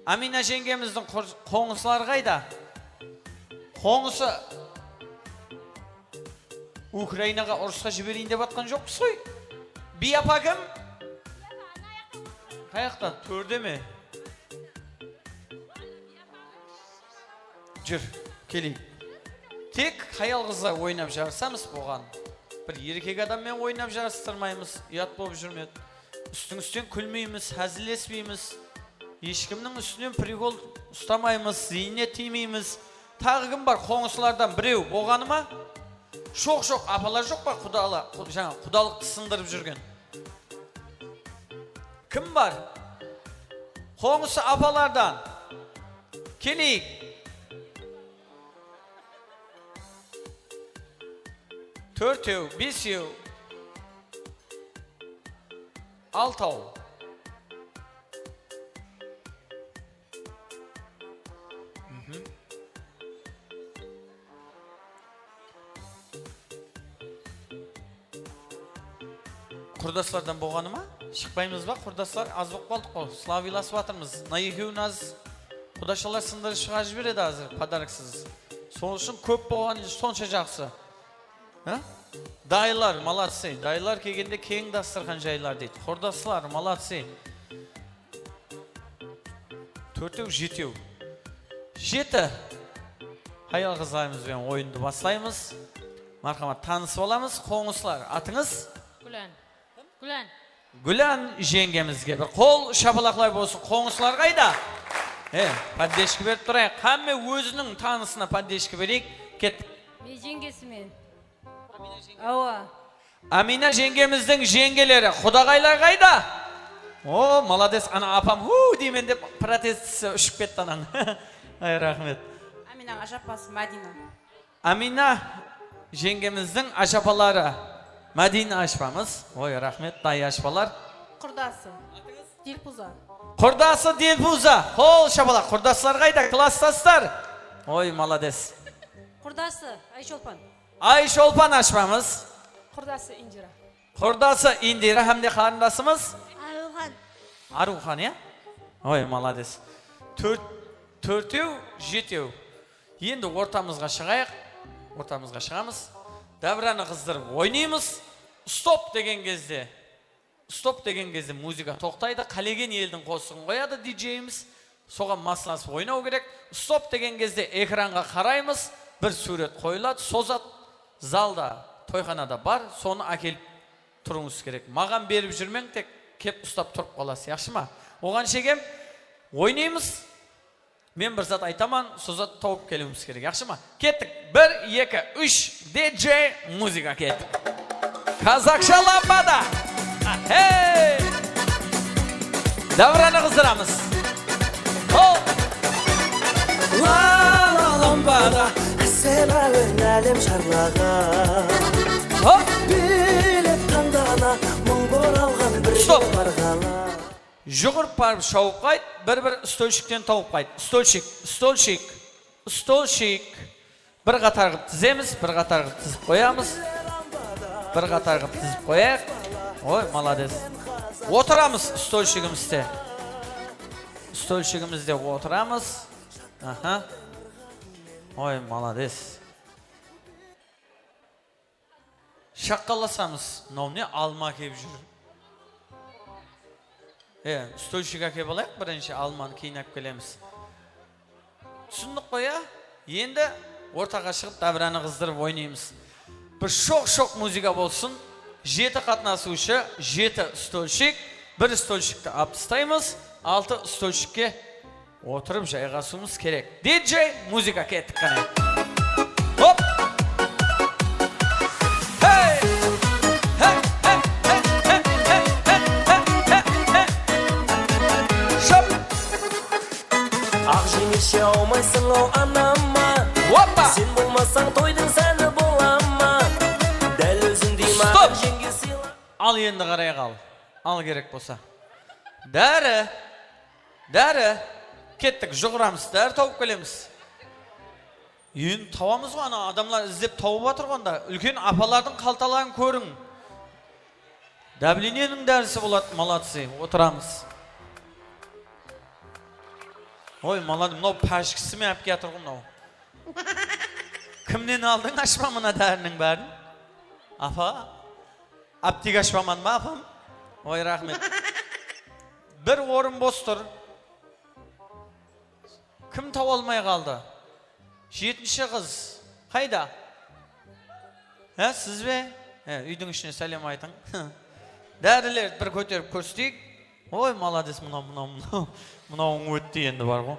Speaker 1: Амина жеңгеміздің қоңыслар қайда? Қоңысы Украинаға ұрысқа жіберейін деп атқан жоқпыз ғой. Би апа кім? Қаяқта? Төрде ме? Жүр, келейік. Тек хаял қыздар ойнап жарысамыз болған. Бір еркек адаммен ойнап жарыстырмаймыз, ұят болып жүрмеді. Үстің күлмейміз, әзілеспейміз. Ешкімнің үстінен прикол ұстамаймыз, зейіне тимейміз. Тағы кім бар? Қоңысылардан біреу болғаны ма? Шоқ, апалар жоқ па? Құдалықты сындырып жүрген. Кім бар? Qo'ng'isi apalardan. Keling. Төртеу, бесеу, алтау. Құрдастардан болғаны ма? Шықпаймыз ба? Құрдастар аз болып қалдық қой. Славиласып жатырмыз. На екеуін аз құдашалар сындырып шыға жібереді азыр, подароксыз. Сол үшін көп болған сонша жақсы. Дайлар, молодцы. Дайлар келгенде кең дастархан жайлар дейді. Құрдастар, молодцы. Төртеу, жетеу. Жеті. Hayal kızlarımızбен oyundu başlayımız. Marhamat tanısып olamız. Qo'ng'islar. Atыңыз?
Speaker 16: Gülen. Gülen.
Speaker 1: Gülen jengemizge bir qol şapalaqlar bolsun. Qo'ng'islar qayda? Поддержка berib turayıq. Hamma o'zining tanısına поддержка bereyik. Ketdik.
Speaker 18: Men jengesimen. Ava.
Speaker 1: Amina jengemizдің jengelari, Xudag'aylar qayda? O, молодец. Ana apam hu deymen deb protestisi ushib ketdi anan. Ay rahmet.
Speaker 18: Amina ajapası Madina.
Speaker 1: Amina jengemizдің aşapaları. Madina aşpamız. Oy rahmet, dayı aşpalar.
Speaker 18: Qurdası. Dilpuza.
Speaker 1: Qurdası Dilpuza. Qol şapalaq. Qurdaslar qayda? Klasstaslar. Oy молодец.
Speaker 18: Qurdası Ayşolpan.
Speaker 1: Ayşolpan aşpamız.
Speaker 18: Qurdası Indira.
Speaker 1: Qurdası Indira hamda qarindasimiz.
Speaker 17: Aruhan.
Speaker 1: Aruhan ya? Oy молодец. Төртеу, жетеу. Енді ортамызға шығайық. Ортамызға шығамыз. Давраны қыздырып ойнаймыз. Стоп деген кезде музыка тоқтайды. Қалеген елдің қосығын қояды диджейіміз. Соған масласып ойнау керек. Стоп деген кезде экранға қараймыз. Bir сурет қойылады. Созат залда, тойханада бар. Соны әкеліп тұруыңыз керек. Маған беріп жүрмең, тек кеп ұстап тұрып қаласыз. Яқшы ма? Оған шегем ойнаймыз. Мен бір зат айтаман, созат тауып келуіміз керек. Яқшы ма? Кеттік. 1, 2, 3, диджей, музыка кеттік. Қазақша ламбада. Hey! Давраны қыздырамыз.
Speaker 10: La lampada seven әлем шарлаған. Билет таңдана мың боралған бір барғала.
Speaker 1: Жүгіріп барып шауып қайт, бір стөлшіктен тауып қайт. Стөлшік. Бір қатар қып тіземіз, бір қатар қып тізіп қоямыз. Бір қатар қып тізіп қояйық. Ой, молодец. Отырамыз стөлшігімізде. Стөлшігімізде отырамыз. Ой, молодец. Шаққаласамыз. Мынау не алма кеп жүр. Стөлшік әкеп алайық, бірінші алманы кейінап келеміз. Түсіндік қоя, енді ортаға шығып давраны қыздырып ойнаймыз. Bir şok muzika bolsun. 7 katnasuvchi, 7 stolshik, 1 stolshikni olib tastaymiz, 6 stolshikka o'tirib jayg'ashimiz kerak. DJ muzika ketdik qani. Hop! Hey! Hey! Hey! Hey! Hey! Şop!
Speaker 10: Aqjimishga olmaysan o anamma.
Speaker 1: Hoppa!
Speaker 10: Sen bo'lmasang to'yding seni bo'lamma. Dal o'zing deyman jengisi.
Speaker 1: Al endi qaraya qal. Al kerak bo'lsa. Dara. Ketdik, jug'uramiz, dara topib kelamiz. Endi tavamiz va ana odamlar izlab topib o'tirganda, ulkan apalarning qaltalarini ko'ring. Davleniyaning darsi bo'ladi, молодцы, o'tiramiz. Oy, молодец, bu pashkisimi olib keltirgan bu. Kimdan olding ashmamına darining barini? Apa? Aptiga ashmamanmi apam? Oy, rahmat. Bir o'rin bo'stir. Kim tava olmay qoldi? 7-chi qiz. Qayda? Ha, siz be? Uyning ishini salom ayting. Darilar bir ko'tarib ko'rsatdik. Oy, молодец, Muna o'tdi endi bor-ku.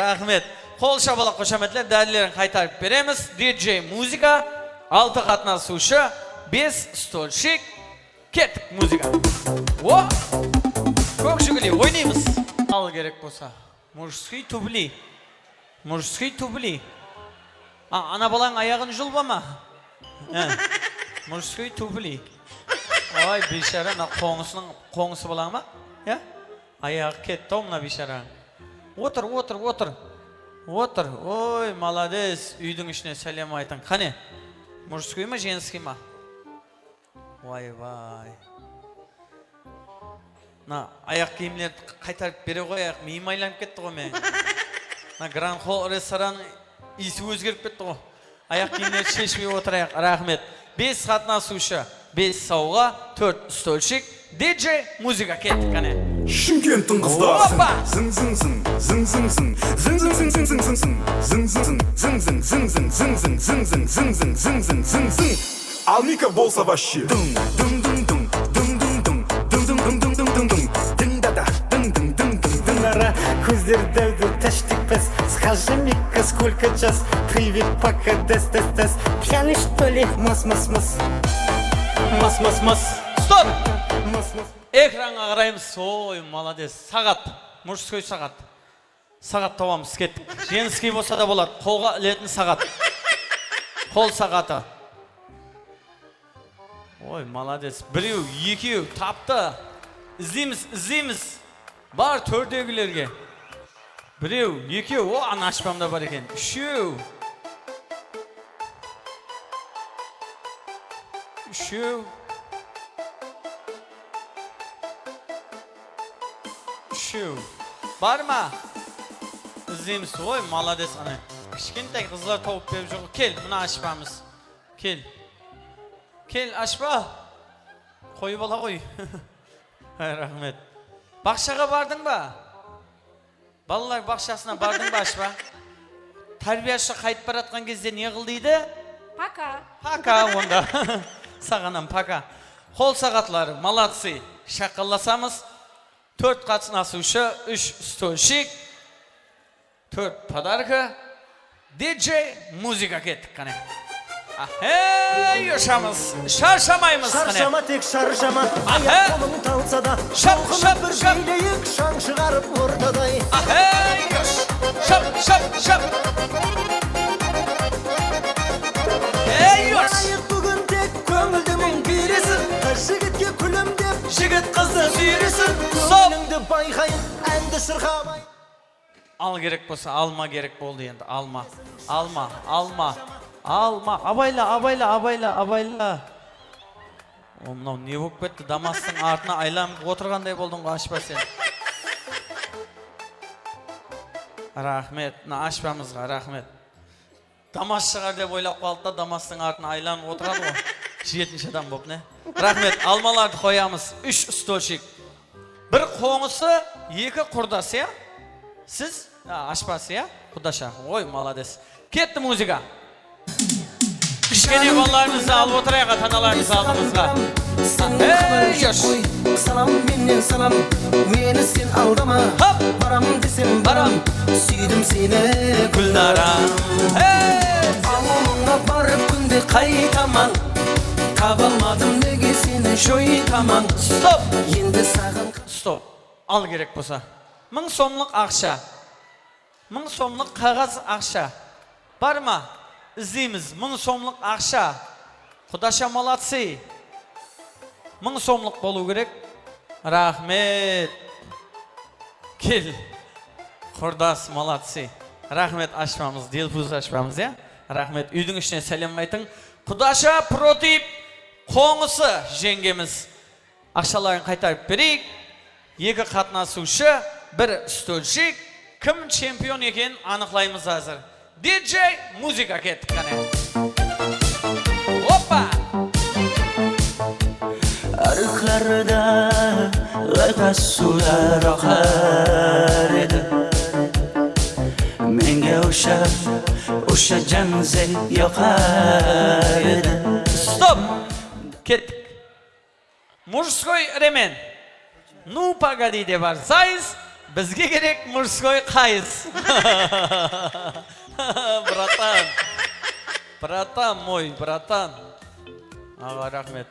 Speaker 1: Rahmat. Qo'l shabalaq qo'shamatlar darilarni qaytarib beramiz. DJ muzika, 6 qatnashuvchi, 5 stolshik. Ketdik muzika. Ko'k jiguli o'ynaymiz. Ал керек болса. Мужской тубли. Мужской тубли. Ана балаң аяғын жұлба ма? Мужской тубли. Ой, бейшара, қоңысы балаң ма? Аяғы кетті омна бейшара. Отыр. Ой, молодец. Үйдің ішіне сәлем айтың. Қане? Мужской ма, женский ма? Вай. Аяқ киімлерді қайтарып бере қояқ. Миым айланып кетті ғой мен. Гран Холл ресторан иісі өзгеріп кетті ғой. Аяқ киімлерді шешпей отырайық. Рахмет. 5 қатынасушы, 5 сауға, 4 стөлшік, диджей, музыка кеттік қане.
Speaker 19: Шымкенттің қыздарсың. Ал Мика болса вообще.
Speaker 2: Көздер дәуді тәштік пәс. Скажи, Мика, сколько час? Привет, пока, дәс. Пьяный, что ли? Мас.
Speaker 1: Стоп! Экранға қараймыз. Ой, молодец. Сағат. Мужской сағат. Сағат табамыз кеттік. Женский болса да болады. Қолға ілетін сағат. Қол сағаты. Ой, молодец. Біреу, екеу, тапты. Іздейміз. Бар төрдегілерге. Біреу, екеу, ана ашпамда бар екен. Үшеу. Бар ма? Іздейміз. Ой, молодец. Кішкентай қызлар тауып беріп жоқ. Кел, мұна ашпамыз. Кел, ашпа. Қой бала қой. Рахмет. Бақшаға бардың ба? Балалар бақшасына бардың ба ашпа? Тәрбияшы қайтып баратқан кезде не қыл дейді? Пака онда. Сағанам пака. Қол сағатлары, молодцы. Шаққыласамыз. 4 қатынасушы, 3 стөлшік, 4 подарка, диджей, музыка кеттік қане. Yoşamız, şarşamayımız.
Speaker 2: Şarşama tek şarşama. Ayak kolum talsa da. Şapkını bir şeyleyik. Şan çıkarıp ortaday.
Speaker 1: Şap.
Speaker 2: Ayık bugün tek köngüldümün birisi. Jigitke külüm dep. Jigit kızı sürüsün. Köngülüngді bayqayın. Әнді сырғамай.
Speaker 1: Al gerek bolsa, alma gerek boldu endi. Alma. Абайла. Мынау не болып кетті? Дамастың артына айланып отырғандай болдың ғой, ашпа сен. Рахмет, ашпамызға рахмет. Дамас шығар деп ойлап қалды да, Дамастың артына айланып отырады ғой. 7-ші адам болып, не? Рахмет, алмаларды қоямыз. 3 стөлшік. 1 қоңысы, 2 құрдасы, Сіз ашпасы, құдаша. Ой, молодец. Кетті музыка. Кішкене балаларыңызды алып отырайық, ата-аналарыңызды алдыңызға.
Speaker 2: Салам менен салам, мені сен алдама. Барам десем барам, сүйдім сені гүлдарам. Ауылыңа барып күнде қайтаман, табалмадым неге сені жойтаман.
Speaker 1: Стоп!
Speaker 2: Енді саған...
Speaker 1: Стоп! Ал керек болса. 1000 сомлық ақша. 1000 сомлық қағаз ақша. Бар ма? Іздейміз. 1000 сомлық ақша. Құдаша молодцы. 1000 сомлық болу керек. Рахмет. Кел. Құрдас молодцы. Рахмет ашпамыз. Делпуз ашпамыз, я? Рахмет. Үйдің ішіне сәлем айтың. Құдаша против қоңысы жеңгеміз. Ақшаларын қайтарып берейік. 2 қатынасушы, 1 стөлшік. Кім чемпион екен анықлаймыз азыр. Диджей, музыка кеттік қане. Опа!
Speaker 10: Арқарда ғайқа сулар ақар еді. Менге ұша жанзе яқар еді.
Speaker 1: Стоп! Кеттік. Мужской ремен. Ну, погоди де бар. Сайыз, бізге керек мужской қайыз. Братан мой, братан. Аға, рахмет.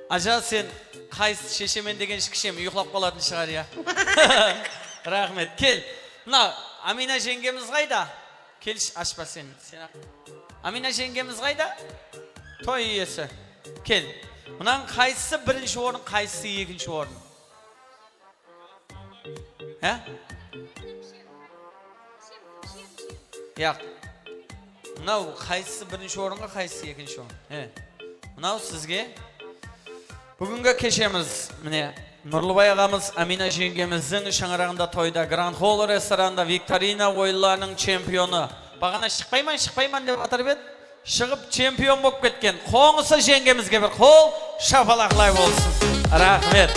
Speaker 1: Ажа, сен қайыз шешемен деген шікшем ұйықлап қалатын шығар, я? Rahmet. Kel. Mına Amina jengemiz qayda? Keliş açpa sen. Amina jengemiz qayda? Toy iyesi. Kel. Mınan qaysı birinci orun, qaysı ikinci orun? He? Yo'q. Mınau qaysı birinci orunga, qaysı ikinci orun? He. Mınau sizge bugunga keşemiz mine Nurlubay ağamız Amina jengemizin şanarağında toyda Grand Hall restoranında Viktorina oyunlarının çempiyonu. Bağana şıkpayman dep atar bet. Шығып чемпион болып кеткен. Қоңысы жеңгемізге бір қол шапалақлай болсын. Рахмет.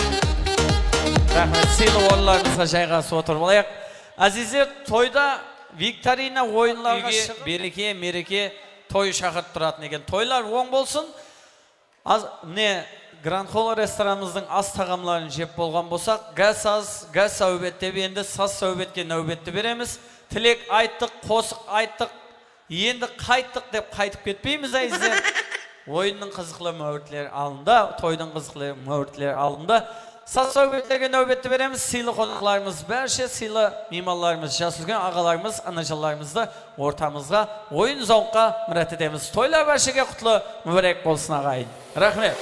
Speaker 1: Рахмет. Сыйлы орындарыңызға жайғасып отырып алайық. Азиздер, тойда Викторина ойынларға шығып береке, мереке той шақырып тұратын екен. Тойлар оң болсын. Міне Grand Hall ресторанымыздың ас тағамларын жеп болған болсақ, газ сәубетте енді саз сәубетке нәубетті береміз. Тілек айттық, қосық айттық. Енді қайттық деп қайтып кетпейміз әйіздер. Ойынның қызықлы мәуітлері алында, тойдың қызықлы мәуітлері алында. Саз сәубеттерге нәубетті береміз. Сыйлы қонақларымыз бәрше, сыйлы мейманларымыз, жас үлкен ағаларымыз, анажаларымызды ортамызға, ойын зауққа мұрат етеміз. Тойлар бәршеге құтлы мүбәрек болсын ағайын. Рахмет.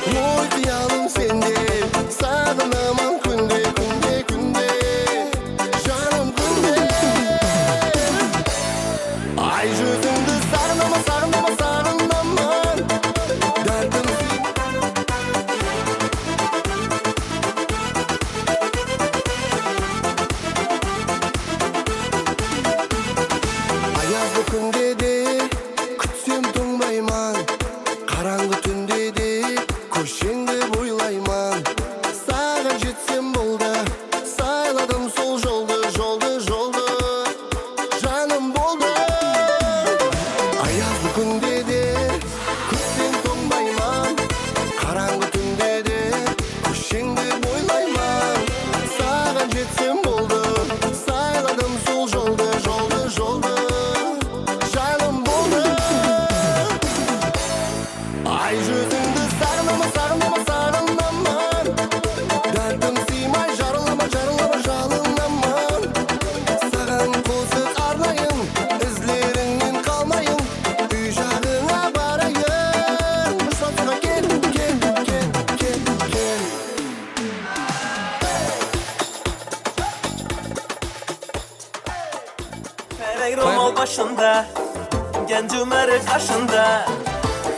Speaker 3: Ой, қиялым сенде, сағынамын күнде, күнде, күнде, жаным күнде. Ай жүзіңді сағынама, сағынама, сағынамын, дәртім аязды күнде де күтсем тоңбайман, қараңғы түнде де көшеңді бойлайман. Саған жетсем болды, сайладым сол жолды, жаным болды. Аязды күнде де күтсем тоңбайман, қараңғы түнде де көшеңді бойлайман. Саған жетсем болды, сайладым сол жолды, жаным болды. Ай жүзіңді сағынама, сағынама, сағынамын, дәртім сыймай жарылама, жарылама, жалынамын. Саған қосық арнайын, ізлеріңнен қалмайын, үй жағыңа барайын. Мұсатыға кел, кел, кел, кел, кел.
Speaker 10: Ferek romal başında, genç Ömer'i kaşında.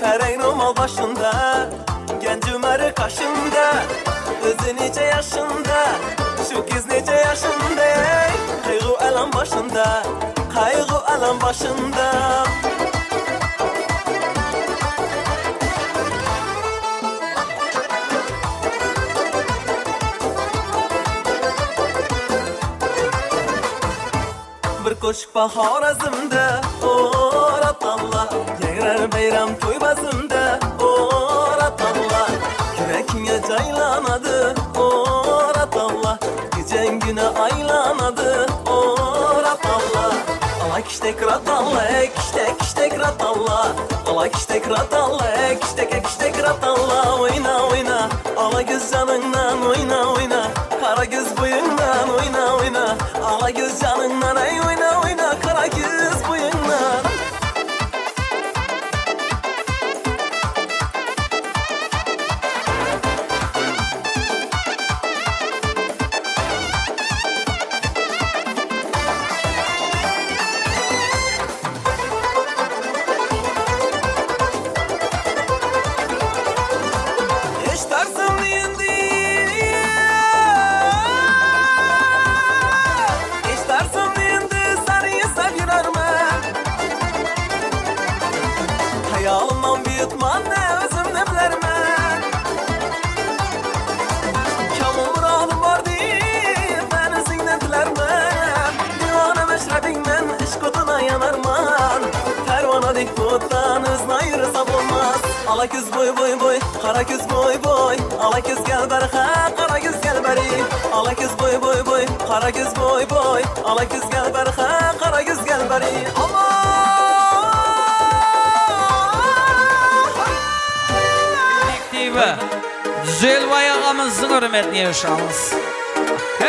Speaker 10: Ferek romal başında, genç Ömer'i kaşında. Özü nece yaşında, şu kız nece yaşında. Kaygı alan başında, kaygı alan başında. Bir koşuk bahar azımda, orat Allah. Yegrar bayram toy bazımda, orat Allah. Yürekine caylanadı, orat Allah. Gecen güne aylanadı, orat Allah. Ala kiştek rat Allah, kiştek rat Allah. Ala kiştek rat Allah, kiştek rat Allah. Oyna oyna, ala göz canından oyna oyna. Kara göz boyundan oyna oyna. Ala göz canından ay oyna oyna. Kara göz boyundan. İştarsın diyindi. İştarsın diyindi. Sarıyı sevirarma. Hayalımdan büyütman ne özüm ne bilermen. Kamul muradım var deyip ben izinden dilermem. Divana meşrebinmen iş koduna yanarman. Pervana dik tuttan hızla yürü sabılmaz. Ala küz boy boy boy, kara küz boy boy. Ala küz gel berha, kara küz gel beri. Ala küz boy boy boy, kara küz boy boy. Ala küz gel berha, kara küz gel beri.
Speaker 1: Düzelbay ağamızın hürmetine yaşamız.
Speaker 2: Bir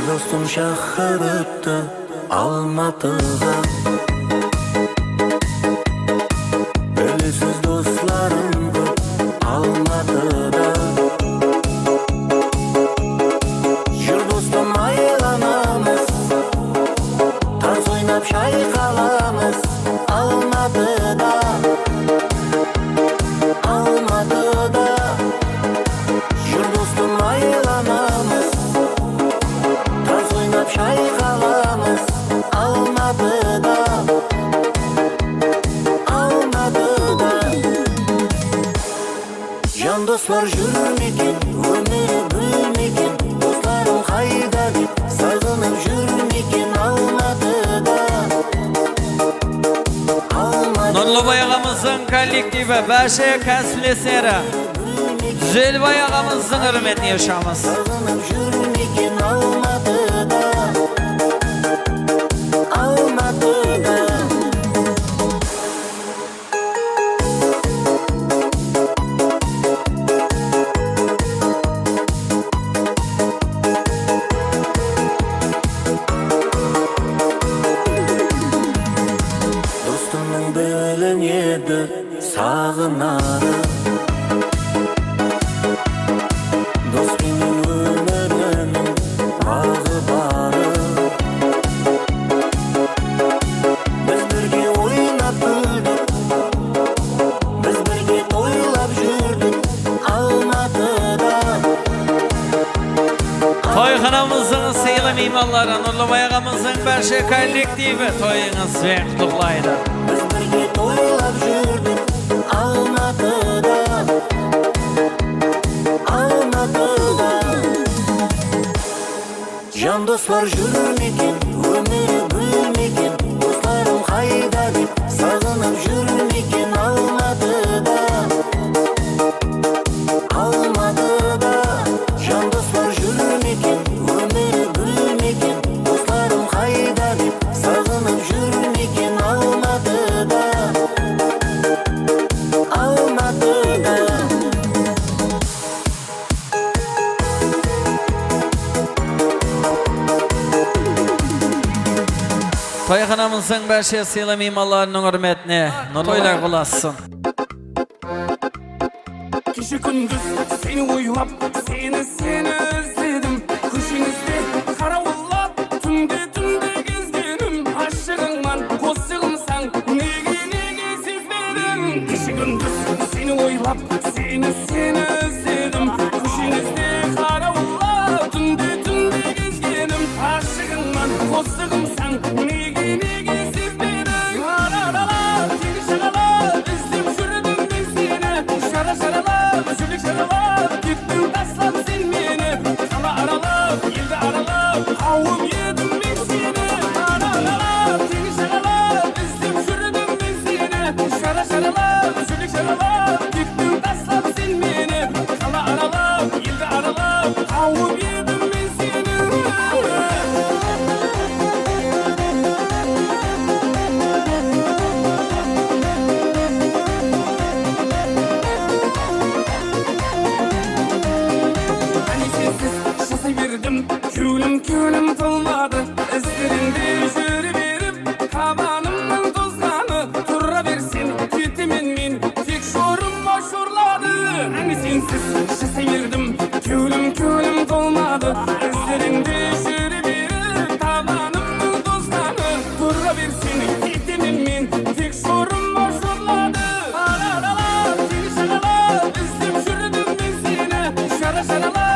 Speaker 2: dostum şahır öttü Almatıga Belisiz dostlarım köp Almatıda Jür dostum aylanamız Tarz oynap şaykalamız Almatıda Almatıda Jür dostum aylanamız Tarz oynap şaykalamız Almatıda Almatıda Can dostlar jürmekin Ömürü bülmekin Dostlarım kayda dip Sağınıp jürmekin Almatıda
Speaker 1: Nurlubay ağamızın kollektivi Bəşe Kəsliseri Zülbay ağamızın hürmetini yaşamız.
Speaker 2: Sağınıp jürmekin Almatıda Almatıda Dostumның бөлін еді сағынары Дос менің өмірінің бағы бары Біз бірге ойнап күлдік Біз бірге тойлап жүрдік Алматыда
Speaker 1: Toyxanamızın sıyılı mimarları Nurlubay ağamızın Bəşe kollektivi toyunuz ve kutlaydı.
Speaker 2: Biz birge toylap жүрдік Алматыда Алматыда Жан достар жүрмекен Өмірі бөлмекен Достарым қайда деп Сағынып жүрмекен Алматыда Алматыда Жан достар жүрмекен Өмірі бөлмекен Достарым қайда деп Сағынып жүрмекен Алматыда Алматыда
Speaker 1: Toyxanamızın Bəşe sıyılı mimarlarının hürmetine toylar bulasın.
Speaker 20: Kişi gündüz seni oylap, seni özledim. Kuşinizde karavullap, tünde gezgenim. Aşığınman, koşığımsan, nege sizmedim. Kişi gündüz seni oylap, seni özledim. Kuşinizde karavullap, tünde gezgenim. Aşığınman, koşığımsan, nege sizmedim. Araralar, seni şaralar, izlep sürdüm ben seni. Şaralar, üzülük şaralar, gittim taslap sen beni. Kala aralar, yılda aralar, kavum yedim ben seni. Araralar, seni şaralar, izlep sürdüm ben seni. Şaralar, üzülük şaralar, gittim taslap sen beni. Kala aralar, yılda aralar, kavum yedim ben seni. Külüm tolmadı izlerinde yürüverip Kabanımın tozganı turra versin Tütümün min tek şorum boşurladı Hani sensiz şaseverdim Külüm tolmadı izlerinde yürüverip Kabanımın tozganı turra versin Tütümün min tek şorum boşurladı Araralar, seni şaralar, izlep sürdüm ben seni Şaralar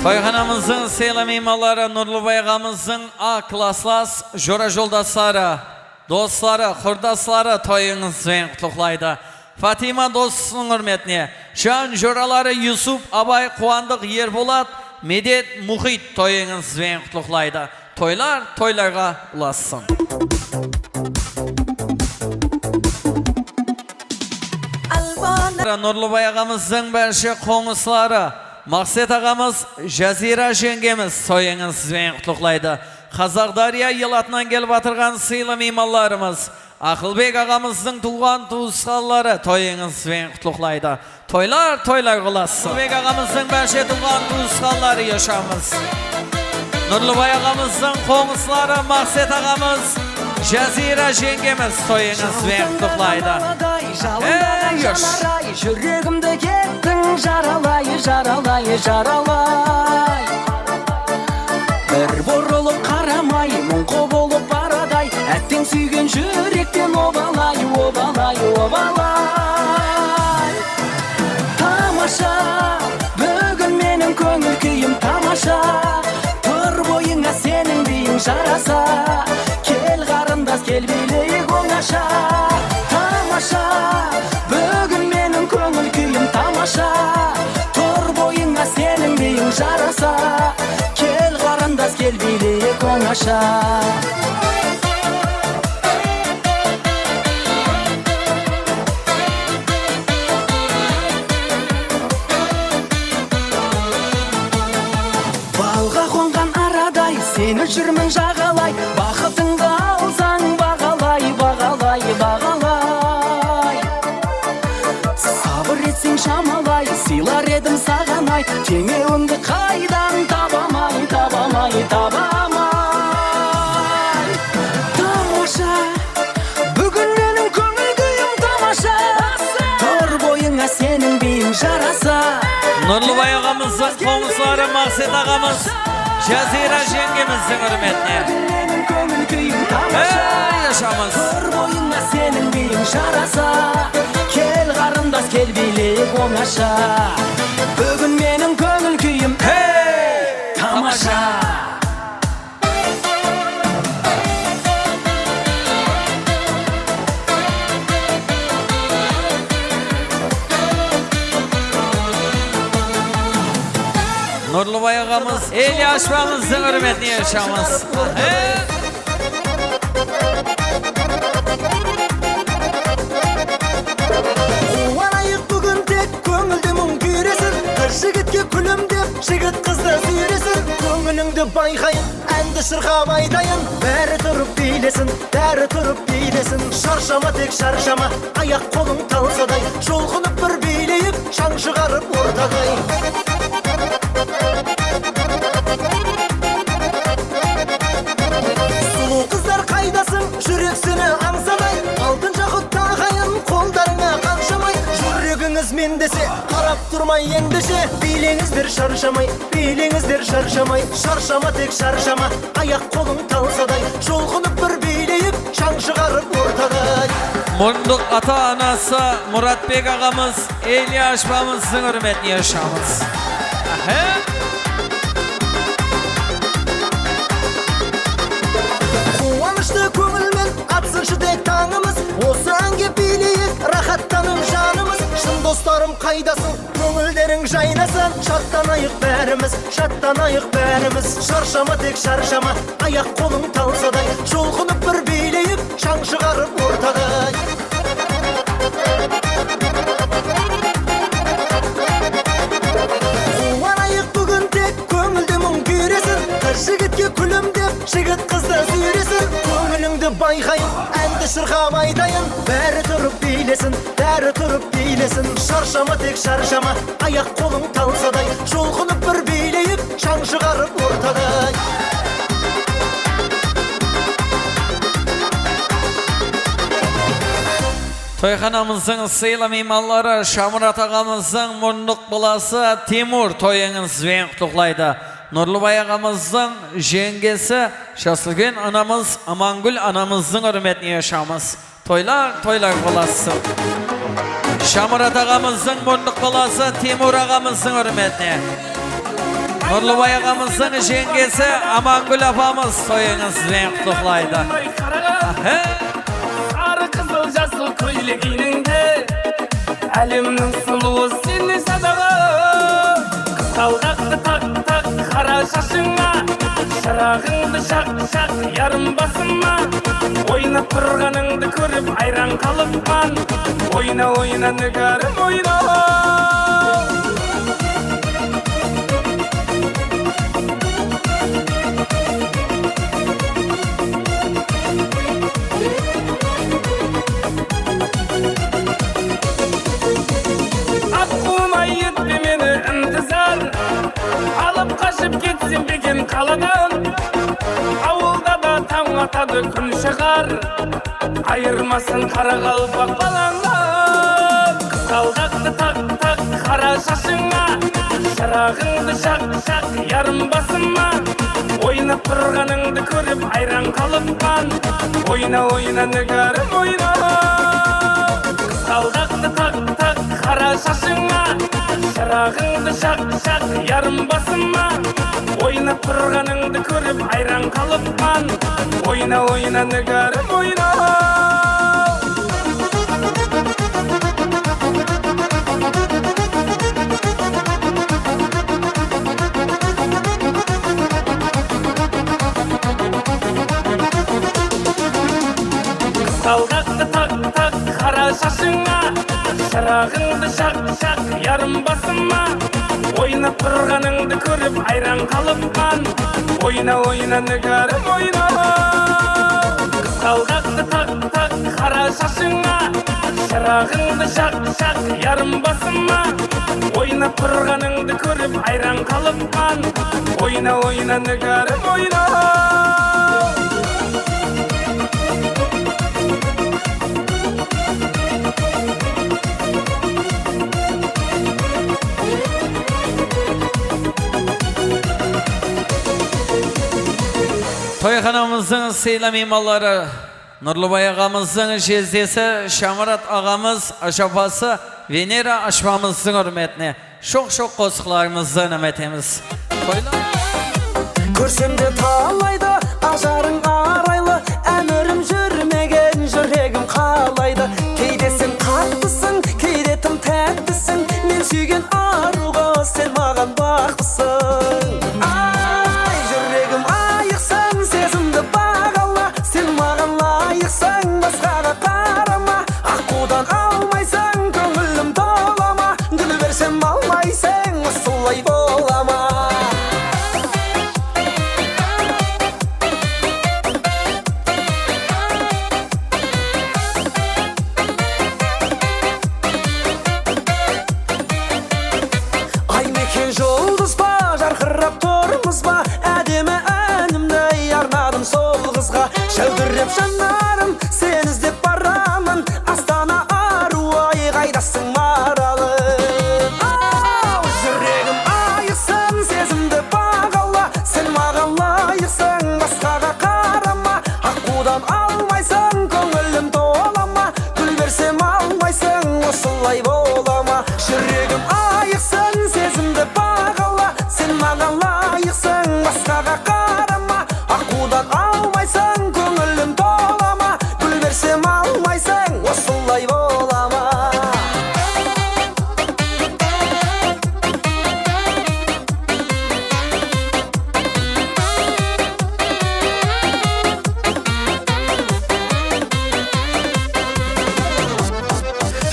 Speaker 1: Toyxanamızın seyla mimarları Nurlubay ağamızın A klaslas jora joldaşları, dostları, xurdasları toyunuzdan qutluklaydı. Fatima dostusunun hürmetine, şan joraları Yusuf, Abay, Kuandık, Yerbolat, Medet, Muhit toyunuzdan qutluklaydı. Toylar toylarga ulaşsın. Nurlubay ağamızın berşi qoğusları, Maqsat ağamız, Jazira jengemiz toyunuzdan qutluklaydı. Qazaqdarya yılatından gelip atırgan sıylı mimarlarımız, Akılbek ağamızın tuğan tuğusqalları toyunuzdan qutluklaydı. Toylar toylar ulaşsın. Akılbek ağamızın berşi tuğan tuğusqalları yaşamız. Nurlubay ağamızın qoğusları, Maqsat ağamız, Jazira jengemiz toyunuzdan qutluklaydı. Yoş.
Speaker 2: Yüreğimde kettin jaralay, jaralay, jaralay. Bir borulup karamay, munko bolup baraday. Ettin suygen yürekten obalay, obalay, obalay. Tamaşa, bugün benim köngül kuyum tamaşa. Tur boyunga senin deyin jarasa. Kel qarındas, kel bileyik oңаша. Tamaşa, bugün benim köngül kuyum tamaşa. Tur boyunga senin deyin jarasa. Kel qarındas, kel bileyik oңаша. Balga kongan araday, seni жүрмін жағалай. Бақытыңды алсаң бағалай, бағалай, бағалай. Сабыр етсең шамалай, сыйлар едім саған ай. Теңеуіңді қайдан табамай, табамай, табамай. Тамаша, бүгін менің көңіл күйім тамаша. Тор бойыңа сенің биің жараса.
Speaker 1: Nurlubay ağamızın qoğusları, Maqsat ağamız, Jazira jengemizin hürmetine. Yaşamız.
Speaker 2: Tör boyunga senin biyin jarasa. Kel qarındas, kel bileyik oңаша. Bugün menin köngül kuyum tamaşa.
Speaker 1: Nurlubay ağamız, el yaşmamızın hürmetine yaşamız.
Speaker 2: Қуанайық бүгін тек көңілді мұң күйресін. Жігітке күлім деп жігіт қызды сүйресін. Көңіліңді байқайын, әнді шырқап айтайын. Бәрі тұрып билесін, бәрі тұрып билесін. Шаршама тек шаршама, аяқ қолың талсадай. Жолқынып бір билейік, шаң шығарып ортадай. Сұлу қыздар қайдасың, жүрексіні аңсамай. Алтын жақұт тағайын, қолдарыңа қаншамай. Жүрегіңіз мен десе, қарап тұрмай ендеше. Билеңіздер шаршамай, билеңіздер шаршамай. Шаршама тек шаршама, аяқ қолың талсадай. Жолқынып бір билейік, шаң шығарып ортадай.
Speaker 1: Munduk ata anası Muratbek ağamız, el yaşmamızın hürmetine yaşamız.
Speaker 2: Қуанышты көңілмен атсыншы тек таңымыз. Осы әнге билейік, рахаттанып жанымыз. Шын достарым қайдасың, көңілдерің жайнасын. Шаттанайық бәріміз, шаттанайық бәріміз. Шаршама тек шаршама, аяқ қолың талсадай. Жолқынып бір билейік, шаң шығарып ортадай. Қуанайық бүгін тек көңілді мұң күйресін. Жігітке күлім деп жігіт қызды сүйресін. Көңіліңді байқайын, әнді шырқап айтайын. Бәрі тұрып билесін, бәрі тұрып билесін. Шаршама тек шаршама, аяқ қолың талсадай. Жолқынып бір билейік, шаң шығарып ортадай.
Speaker 1: Toyxanamızın sıyla mimarları Şamurat ağamızın Munduk balası Timur toyunuzdan qutluklaydı. Nurlubay ağamızın jengesi Şasılgün anamız Amangül anamızın hürmetine yaşamız. Toylar toylar balası. Şamurat ağamızın Munduk balası Timur ağamızın hürmetine. Nurlubay ağamızın jengesi Amangül apamız toyunuz ben kutlaydı.
Speaker 20: Sarı kızıl jasıl köyleginde Elimnin suluğu seni sadağı Kısaldaktı tak tak kara şaşına Şırağındı şak şak yarım basınma Oynap turganыңды көріп ayran kalıpman Oyna oyna nıgarım oyna Alıp kaşıp gitsin bir gün kaladan Avulda da taң atadı gün шығар Ayırmasın kara kalpak balanlar Kısaldaktı tak tak kara şaşına Şırağındı şak şak yarım basınma Oynap turganыңды көріп ayran kalıpman Oyna oyna nıgarım oyna Kısaldaktı tak tak kara şaşına Şırağınды şak şak yarım basınma Oynap turganыңды көріп ayran kalıpman Oyna oyna nıgarım oyna Kısaldaktı tak tak kara şaşına Şırağınды şak şak yarım basınma Oynap turganыңды көріп ayran kalıpman Oyna oyna nıgarım oyna Kısaldaktı tak tak kara şaşına Şırağınды şak şak yarım basınma Oynap turganыңды көріп ayran kalıpman Oyna oyna nıgarım oyna
Speaker 1: Toyxanamızın seyla mimarları Nurlubay ağamızın jezdesi Şamarat ağamız aşapası Venera aşmamızın hürmetine Şok qo'shiqlarimizdan emetemiz.
Speaker 10: Көрсемде талайды ажарың арайлы әмірім жүрмеген жүрегім қалайды Кейде сен қаттысың кейде тым тәттісің мен сүйген аруға сен маған бақтысың Ай жүрегім айықсаң сезімді бағала сен маған лайықсың басқаға қарама аққудан алмайсың көңілім толама гүл берсем алмайсың осылай бола ма жұлдыз ба жарқырап тұрмыз ба әдемі әнімді арнадым сол қызға шәудіреп жанарым сен іздеп барамын астана аруай қайдасың маралым ау жүрегім айықсын сезімді бағала сен маған лайықсың басқаға қарама аққудан алмайсың көңілім толама гүл берсем алмайсың осылай бола ма жүрегім айықсын сезімді бағала сен маған лайықсың басқаға қарама аққудан алмайсың көңілім толама гүл берсем алмайсың осылай бола ма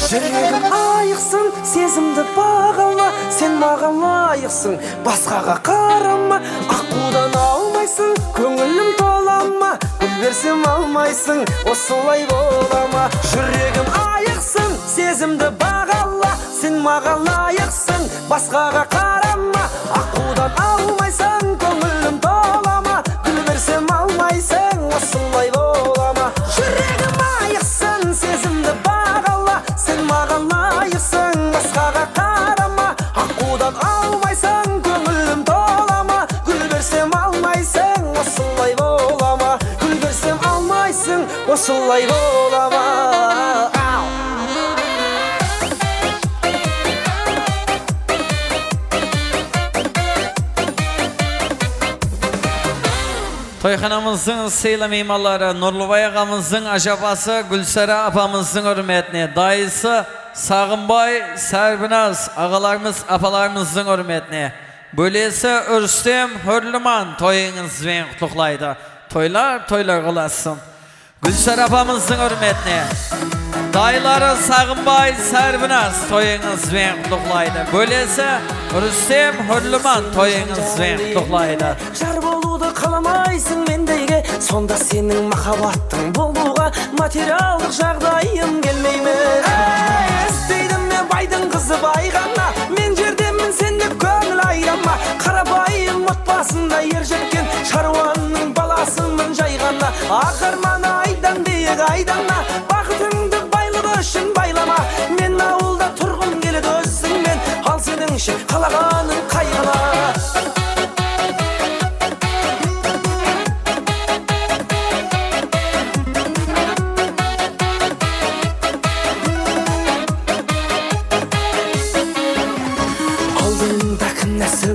Speaker 10: жүрегім айықсын сезімді бағала сен маған лайықсың басқаға қарама аққудан алмайсың көңілім толама гүл берсем алмайсың осылай бола ма жүрегім айықсын сезімді бағала сен маған лайықсың басқаға қарама аққудан алмайсың көңілім толама гүл берсем алмайсың осылай бола ма жүрегім айықсын сезімді бағала сен маған лайықсың басқаға қарама аққудан алмайсың көңілім толама гүл берсем алмайсың осылай бола ма гүл берсем алмайсың осылай бола ма
Speaker 1: Toyxanamızın seyla mimarları Nurlubay ağamızın ajabası Gülsara apamızın hürmetine, dayısı Sağınbay, Serbinaz ağalarımız apalarımızın hürmetine, böylesi Ürstem Hürlüman toyunuz ve kutluqlaydı. Toylar kılasın. Gülsara apamızın hürmetine, dayıları Sağınbay, Serbinaz toyunuz ve kutluqlaydı. Böylesi Ürstem Hürlüman toyunuz ve kutluqlaydı.
Speaker 10: Жар болуды қаламайсың мендейге, сонда сенің махаббаттың болуға материалдық жағдайым келмейме. Іздейдім мен байдың қызы байғанна, мен жердемін сенде көңіл айрама. Қарапайым отбасында ер жеткен шаруаның баласымын жайғанна. Ақырманы айдан биік айдана, бақытыңды байлығы үшін байлама. Мен ауылда тұрғым келеді өзіңмен, ал сеніңше қалағаның қайғала.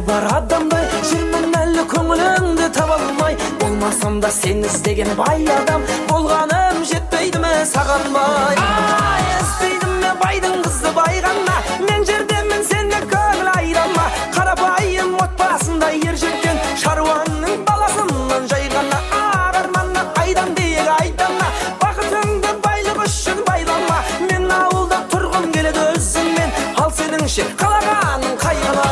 Speaker 10: Бар адамдай жүрмін әлі көңіліңді таба алмай, болмасам да сен іздеген бай адам, болғаным жетпейді ме саған бай. Іздейдім ме байдың қызы байғанна, мен жердемін сенде көңіл айрама. Қарапайым отбасында ер жеткен шаруаның баласымын жайғанна. Арманы айдан биік айдана, бақытыңды байлық үшін байлама. Мен ауылда тұрғым келеді өзіңмен, ал сеніңше қалағаның қайғала.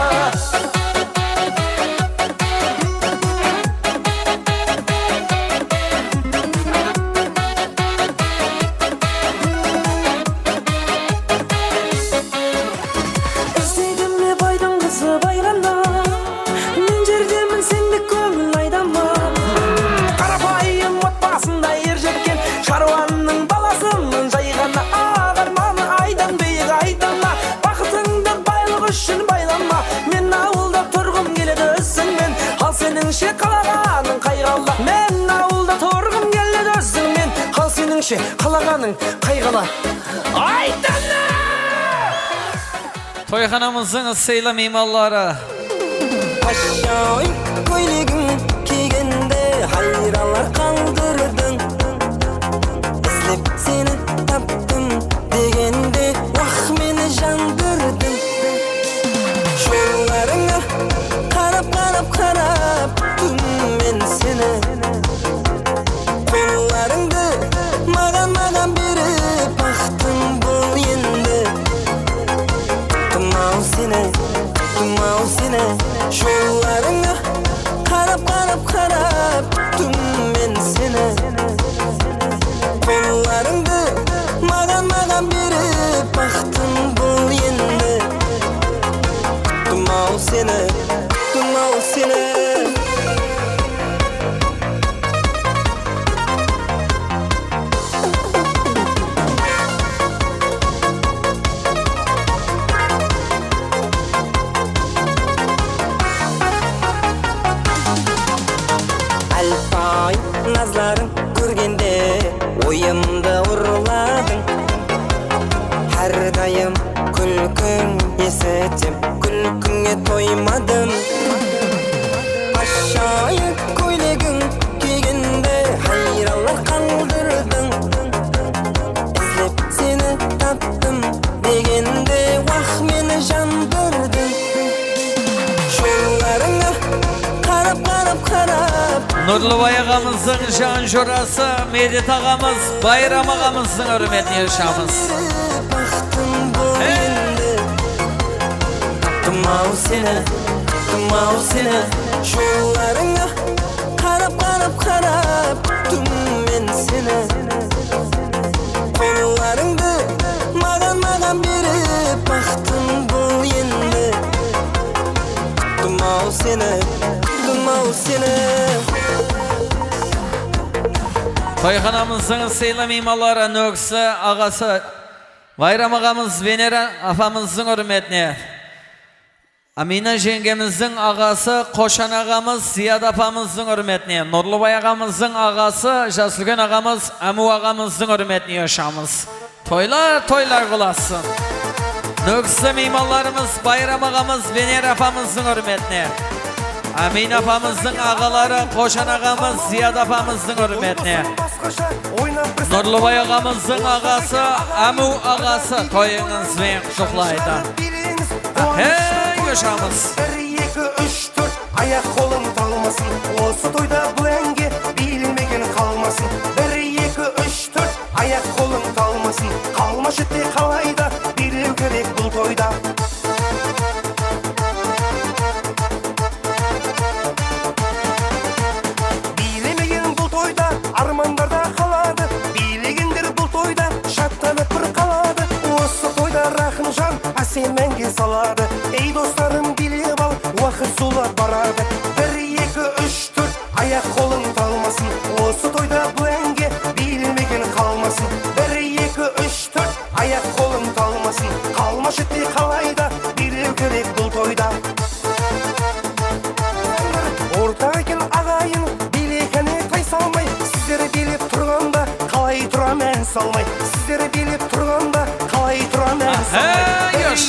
Speaker 10: Қалағаның қайғала. Айдана!
Speaker 1: Toyxanamızın seyla mimarları
Speaker 10: Aşağı көйлегің кигенде хайралар қалдырдың. Іздеп сені таптым дегенде уақ мені жандырдың. Жолдарыңа қарап түнмен сені, қолдарыңды маған беріп бақтың бұл енді. Тұмау сені жолдарыңа қарап түнмен сені, қолдарыңды маған беріп бақтың бұл енді. Тұмау сені назларын көргенде ойымды ұрладың. Әрдайым күлкің есетем, күлкіңе тоймадым. Ашайын көйлегің кигенде хайралар қалдырдың. Іздеп сені таптым дегенде уақ мені жандырдың. Жолдарыңа қарап
Speaker 1: Nurlubay ağamızın can jurası Medit ağamız, Bayram ağamızın hürmetine yaşamız.
Speaker 10: Тұмау сені жолдарыңа қарап түнмен сені, қолдарыңды маған беріп бақтың бұл енді. Тұмау сені
Speaker 1: Toyxanamızın seyla mimarları Nöksü ağası Bayram ağamız Venera afamızın hürmetine, Amina jengemizin ağası Koşan ağamız Ziyad apamızın hürmetine, Nurlubay ağamızın ağası Jaslıgen ağamız Amu ağamızın hürmetine yaşamız. Toylar kılasın. Nöksü mimarlarımız Bayram ağamız Venera apamızın hürmetine, Amin apamızın ağaları, Koşan ağamız, Ziyad apamızın hürmetine. Nurlubay ağamızın ağası, Amu ağası toyunuz ve kuşuklaydı. Hey yaşamız.
Speaker 3: 1, 2, 3, 4 ayak kolun talmasın. Осы тойда bu әнге bilmegen kalmasın. 1, 2, 3, 4 ayak kolun talmasın. Kalmaş ete kalayda bilip gerek bu toyda. Bilemegen bu toyda armanlarda kaladı. Bilegendir bu toyda şatlanıp bir kaladı. Осы toyda Rahimjan asemenge saladı. Ey dostlarım bilip al, vakit sulap barады. 1, 2, 3, 4 ayak kolun talmasın. Осы toyda bu enge bilmegen kalmasın. 1, 2, 3, 4 ayak kolun talmasın. Kalmaş ete kalayda bilip gerek bu toyda. Ortaken ağayın bilekene tay salmay. Sizlere bilip turganda kalay turam en salmay. Sizlere bilip turganda kalay turam en salmay. 1, 2,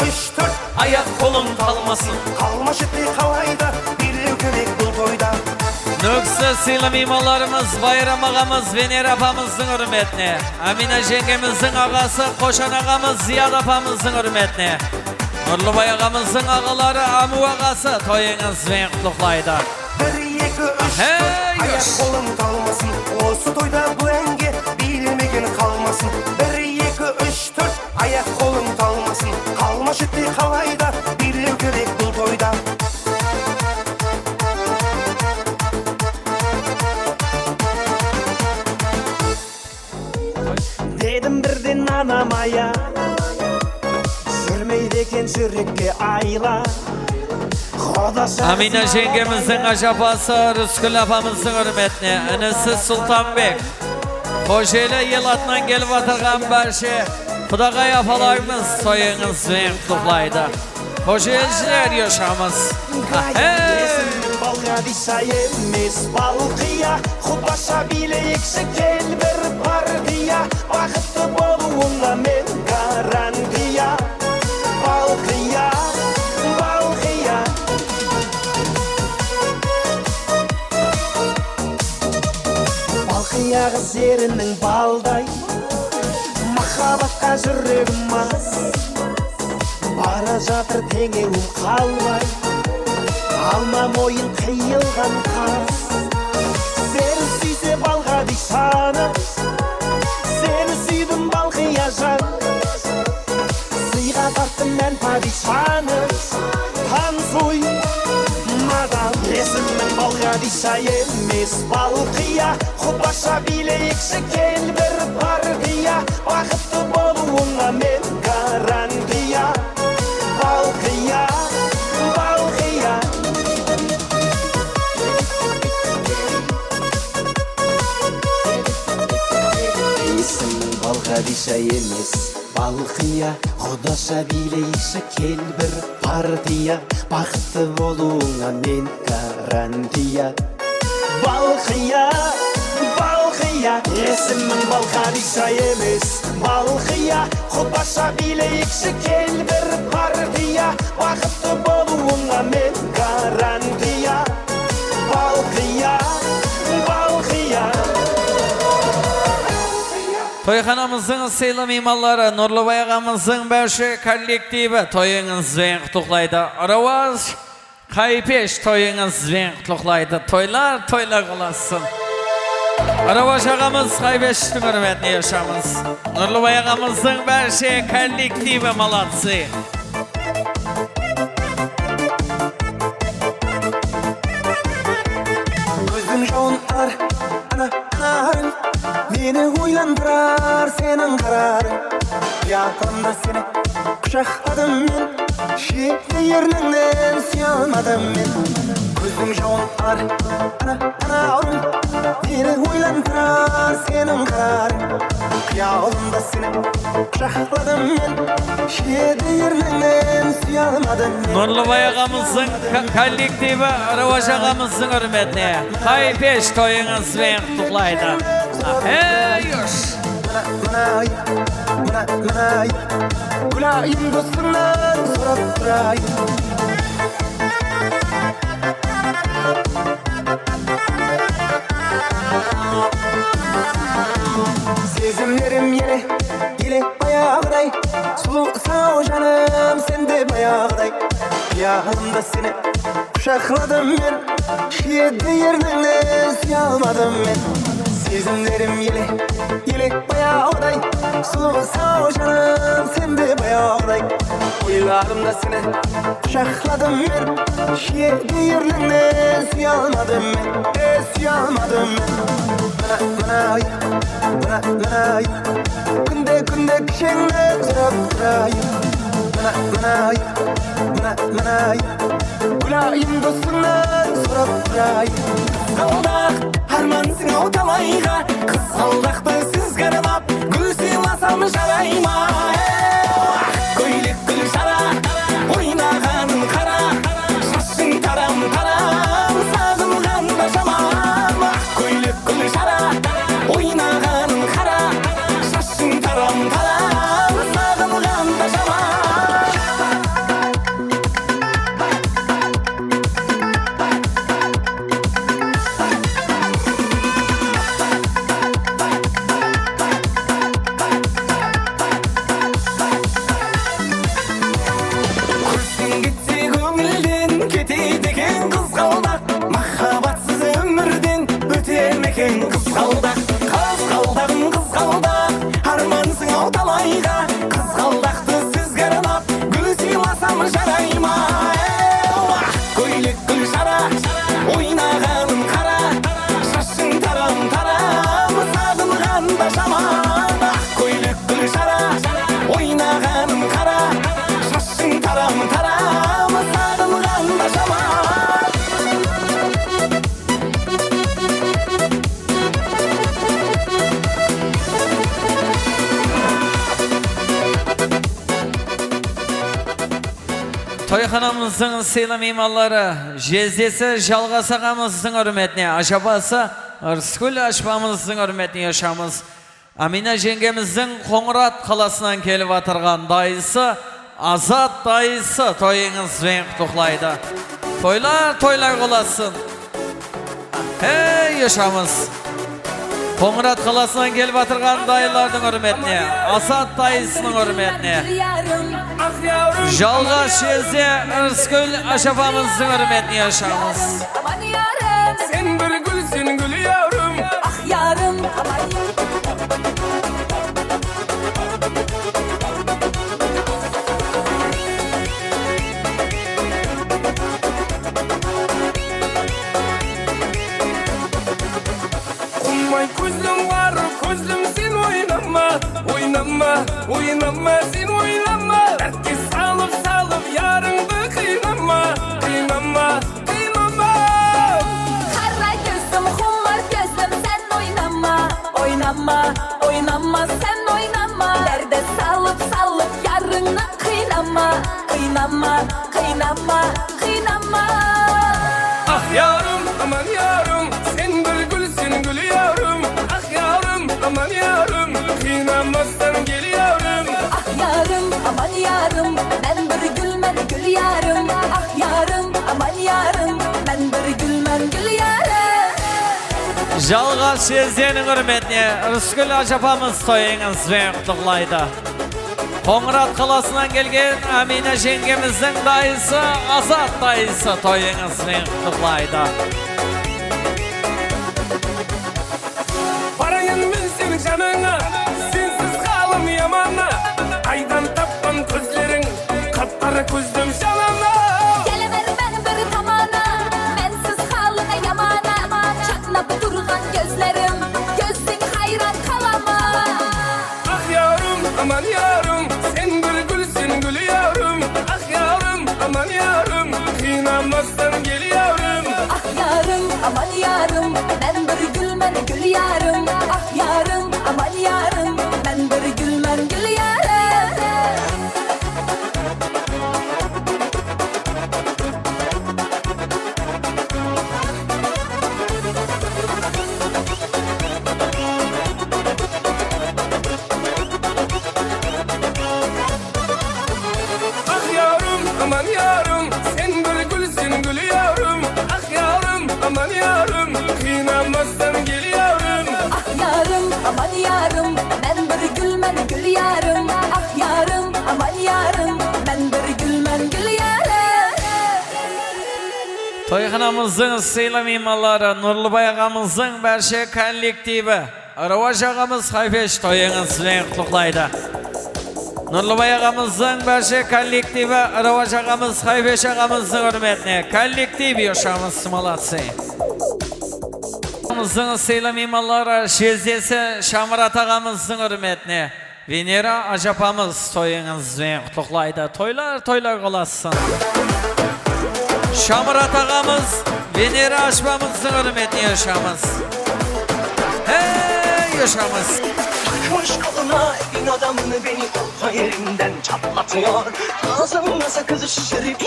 Speaker 3: 3, 4
Speaker 1: ayak kolun kalmasın.
Speaker 3: Kalmaş ete kalayda bilip gerek bu toyda.
Speaker 1: Nöksü sıylı mimarlarımız, Bayram ağamız, Vener apamızın hürmetine. Amine jengemizin ağası, Koşan ağamız, Ziyad apamızın hürmetine. Nurlubay ağamızın ağaları, Amu ağası toyunuz ve kutlaydı.
Speaker 3: 1, 2, 3, 4 ayak kolun talmasın. Осы toyda bu enge bilmegen kalmasın. 1, 2, 3, 4 ayak kolun talmasın. Kalmaş ete kalayda bilip gerek bu toyda. Dedim birden anamaya, sürmeydi eken sürekli ayla.
Speaker 1: Amine jengemizin aşapası, Rüskül apamızın hürmetine. Enesi Sultanbek. Kocaeli yıl atından gelip atırgan barşı. Kudagay apalarımız soyunuz ve kutlaydı. Kocaeli'ciler yaşamız. Hey!
Speaker 3: Balga disa emes balqıya, Xudbasa bileyikse kel bir partiya. Baxıtlı boluğuna men garantiya. Balqıya, balqıya. Balqıya gözlerinin balday, Mahabatqa жүрегім аз. Бара жатыр теңеуім қалмай, алма мойын қиылған қаз. Сені сүйсе балға дишаны, сені сүйдім балқия жан. Сыйға тарттым мен падишаны, танцуй, мадам. Есімнің балға диша емес балқия, Xudбаса билейікші кел бір партия. Бақытты болуыңа мен гарантия. Балқия, балқия. Есімнің балға диша емес балқия, Xudбаса билейікші кел бір партия. Бақытты болуыңа мен гарантия. Балқия, балқия. Есімнің балға диша емес балқия, Xudбаса билейікші кел бір партия. Бақытты болуыңа мен гарантия. Балқия, балқия.
Speaker 1: Toyxanamızın sıylı mimarları, Nurlubay ağamızın başı kollektivi toyunuz ve kutlaydı. Aravaz Kaypeş toyunuz ve kutlaydı. Toylar toylar olasın. Aravaz ağamız Kaypeş'in hürmetine yaşamız. Nurlubay ağamızın başı kollektivi malatsı.
Speaker 3: Gözüm жауынар, ана-анарың, мені ойландырар сенің қарарың. Япырымда сені құшақтадым мен, шетті ерніңнен сүйе алмадым мен. Gözüm жауынар, ана-анарың, мені ойландырар сенің қарарың. Қиялымда сені құшақтадым мен, шетті ерніңнен сүйе алмадым мен.
Speaker 1: Nurlubay ağamızın kollektivi Aravaz ağamızın hürmetine. Kaypeş toyunuz ve kutlaydı. Hey yoş.
Speaker 3: Gülayım dostumdan sorup durayım.
Speaker 2: Sezimlerim yele, yele bayağıday. Sulu sağ canım sen de bayağıday. Yanımda seni kuşakladım ben. Şiyede yerinden sıyalmadım ben. Sezimlerim yele, yele bayağıday. Sulu sağ canım sen de bayağıday. Uylarımda seni kuşakladım ben. Şiyede yerinden sıyalmadım ben. Sıyalmadım ben. Mana kunde kişenden sorap durayım. Mana Gulayım dostumdan sorap durayım. Kızıldak harmansın o talayga. Kızıldaktı siz karalap gül silasam jarayma. Koyluk gül jara oynağanın kara. Şaşın taram taram sağılganda şaman. Koyluk gül jara oynağanın kara. Şaşın taram taram sağılganda şaman. Kursun gitse gönülden keteydiken kız kaldak. Mahabatsız ömürden ötemeken kız kaldak. Kız kaldakın kız kaldak harmansın o talayga. Kız kaldaktı siz karalap gül silasam jarayma. Koyluk gül jara oynağanın kara. Şaşın taram taram sağılganda şaman. Koyluk gül jara oynağanın kara. Şaşın taram taram sağılganda şaman.
Speaker 1: Toyxanamızın sıylı mimarları, Jezdesi Jalğas ağamızın hürmetine, aşabası Rıskül aşbamızın hürmetine yaşamız. Amina jengemizin Qoңырат kalasından kelip atırgan dayısı, Azat dayısı toyunuz ben kutuklaydı. Toylar olasın. Hey yaşamız. Qoңырат kalasından kelip atırgan dayılardın hürmetine, Azat dayısının hürmetine. Jalğas Jezde Rıskül aşabamızın hürmetine yaşamız.
Speaker 20: Sen bir gülsün gül yavrum.
Speaker 21: Ah yarım
Speaker 20: Ummay közlüm var, közlüm sen oynama. Oynama, oynama sen oynama. Dertke salıp yarındı kıynama. Kıynama, kıynama.
Speaker 21: Kara gözüm humar gözüm sen oynama. Oynama, oynama sen oynama. Derde salıp yarına kıynama. Kıynama, kıynama, kıynama.
Speaker 20: Ah yavrum, aman yavrum. Sen bir gülsün gül yavrum. Ah yavrum, aman yavrum. Kıynamazsan gel yavrum.
Speaker 21: Ah yarım, aman yarım. Ben bir gülmen gül yarım. Ah yarım, aman yarım. Ben bir gülmen gül yarım.
Speaker 1: Jalğas Jezde'nin hürmetine, Rıskül aşabamız toyunuz ben kutuklaydı. Qoңырат kalasından gelgen Amina jengemizin dayısı, Azat dayısı toyunuz ben kutuklaydı.
Speaker 20: Parayın bilsin canına, sensiz kalım yamana. Aydan tappan közlerin, kapkara közlüm canana.
Speaker 21: Gelever ben bir tamana. Bensiz haline yamana. Çatnap durgan gözlerim. Gözün hayran kalama.
Speaker 20: Ah yavrum, aman yavrum. Sen bir gülsün gül yavrum. Ah yavrum, aman yavrum. Kıynamazsan gel yavrum.
Speaker 21: Ah yarım, aman yarım. Ben bir gülmen gül yarım. Ah yarım, aman yarım. Ben bir gülmen gül yarım.
Speaker 20: Ah yavrum, aman yavrum. Sen bir gülsün gül yavrum. Ah yavrum, aman yavrum. Kıynamazsan gel yavrum.
Speaker 1: Toyxanamızın sıyla mimarları, Nurlubay ağamızın Berşe kollektivi, Aravaş ağamız Hayfeş toyunuz bilen kutlaydı. Nurlubay ağamızın Berşe kollektivi, Aravaş ağamız Hayfeş ağamızın hürmetine kollektiv yaşamız sımalatsı. Ağamızın sıyla mimarları, Şezdesi Şamrat ağamızın hürmetine Venera Ajapamız toyunuz bilen kutlaydı. Toylar olasın. Şamrat ağamız, Venera aşmamızın hürmetine yaşamız. Hey yaşamız.
Speaker 10: Takmış koluna evin adamını beni orta yerinden çatlatıyor. Ağzımda sakızı şişirip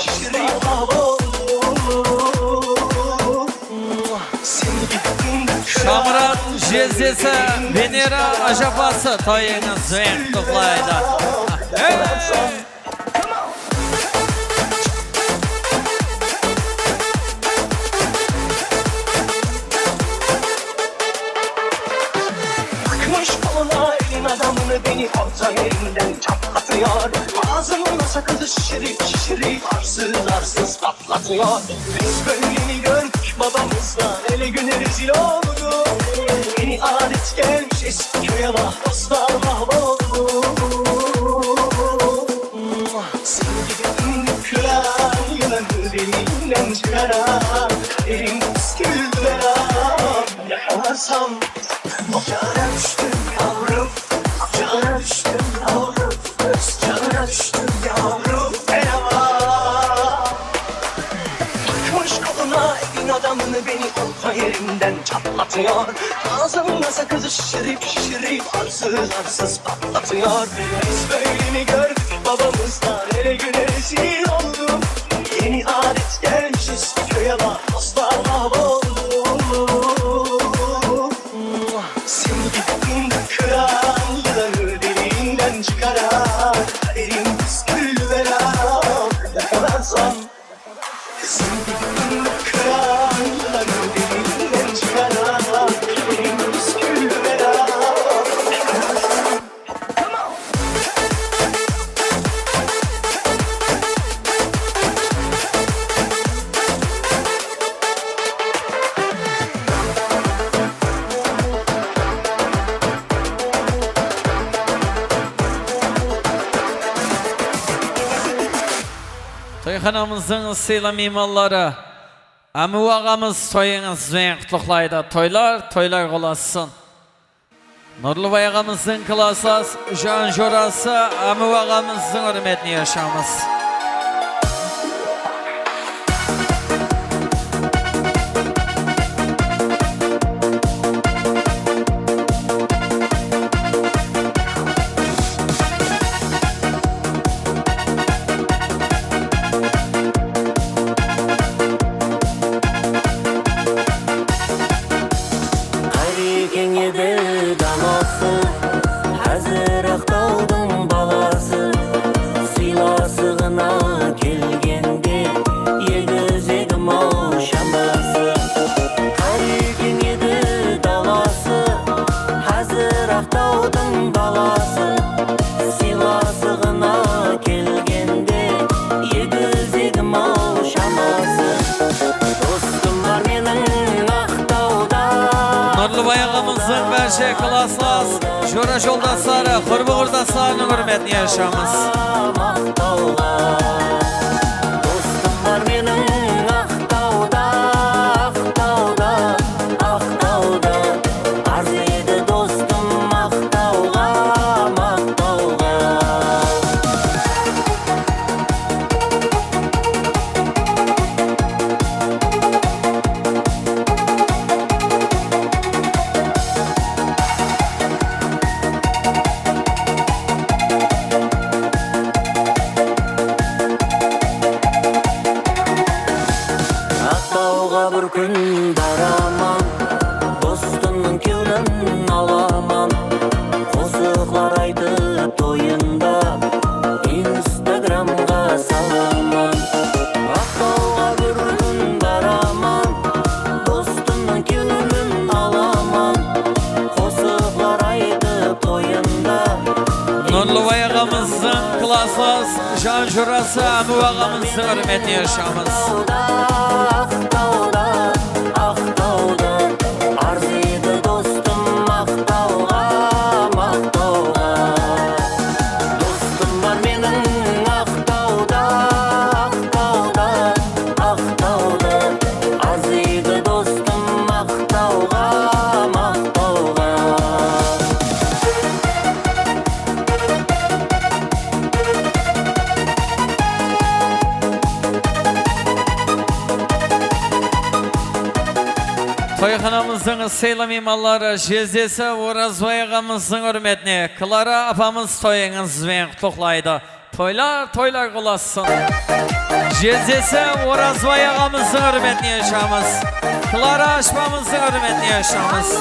Speaker 1: Şamrat Jezdesi Venera Ajapası toyunuz bilen kutlaydı. Hey!
Speaker 10: Adamını beni orta yerinden çatlatıyor. Ağzımda sakızı şişirip arsız patlatıyor. Biz böyleni gördük babamızdan, ele güne rezil oldu. Yeni adet gelmiş eski köye bak, dostlar mahvoldu. Sen gibi küren yılanı deliğinden çıkaran, kaderim püskül veren. Yakalarsam ocağına düştüm yavrum. Canına düştüm yavrum, canına düştüm yavrum, merhaba. Takmış koluna evin adamını beni orta yerinden çatlatıyor. Ağzımda sakızı şişirip arsız patlatıyor. Biz böyle mi gördük babamızdan, ele güne rezil oldum. Yeni adet gelmiş eski köye bak, dostlar mahvoldu. Seni gittin de kıran yılanı deliğinden çıkaran, kaderim püskül veren. Yakalarsam seni gittin de kıran yılanı deliğinden çıkaran, kaderim püskül veren. Yakalarsam
Speaker 1: Toyxanamızın sıyla mimarları, Amu ağamız toyunuz bilen kutlaydı. Toylar olasın. Nurlubay ağamızın klasas, Jan Jorası, Amu ağamızın hürmetine yaşamız. Berşe klaslas, Jora joldaşları, qurbi qurdaşlarının hürmetine yaşamız.
Speaker 10: dostum var benim Aqtauda, Aqtauda. Arzuydi dostum Aqtauga. Bir gün baraman, dostumның кеурін аламан. Қосықлар айтып тойында, Инстаграмға саламан. Ақтауға бір күн бараман, достумның кеурін аламан. Қосықлар айтып тойында.
Speaker 1: Nurlubay ağamızın klaslas, Jan Jorası, Amu ağamızın hürmetine yaşamız. Toyxanamızın seyla mimalları Jezesi Orazbay ağamızın hürmetine Klara apamız toyunuz ve kutluqlaydı. Toylar kılasın. Jezesi Orazbay ağamızın hürmetine yaşamız. Klara aşmamızın hürmetine yaşamız.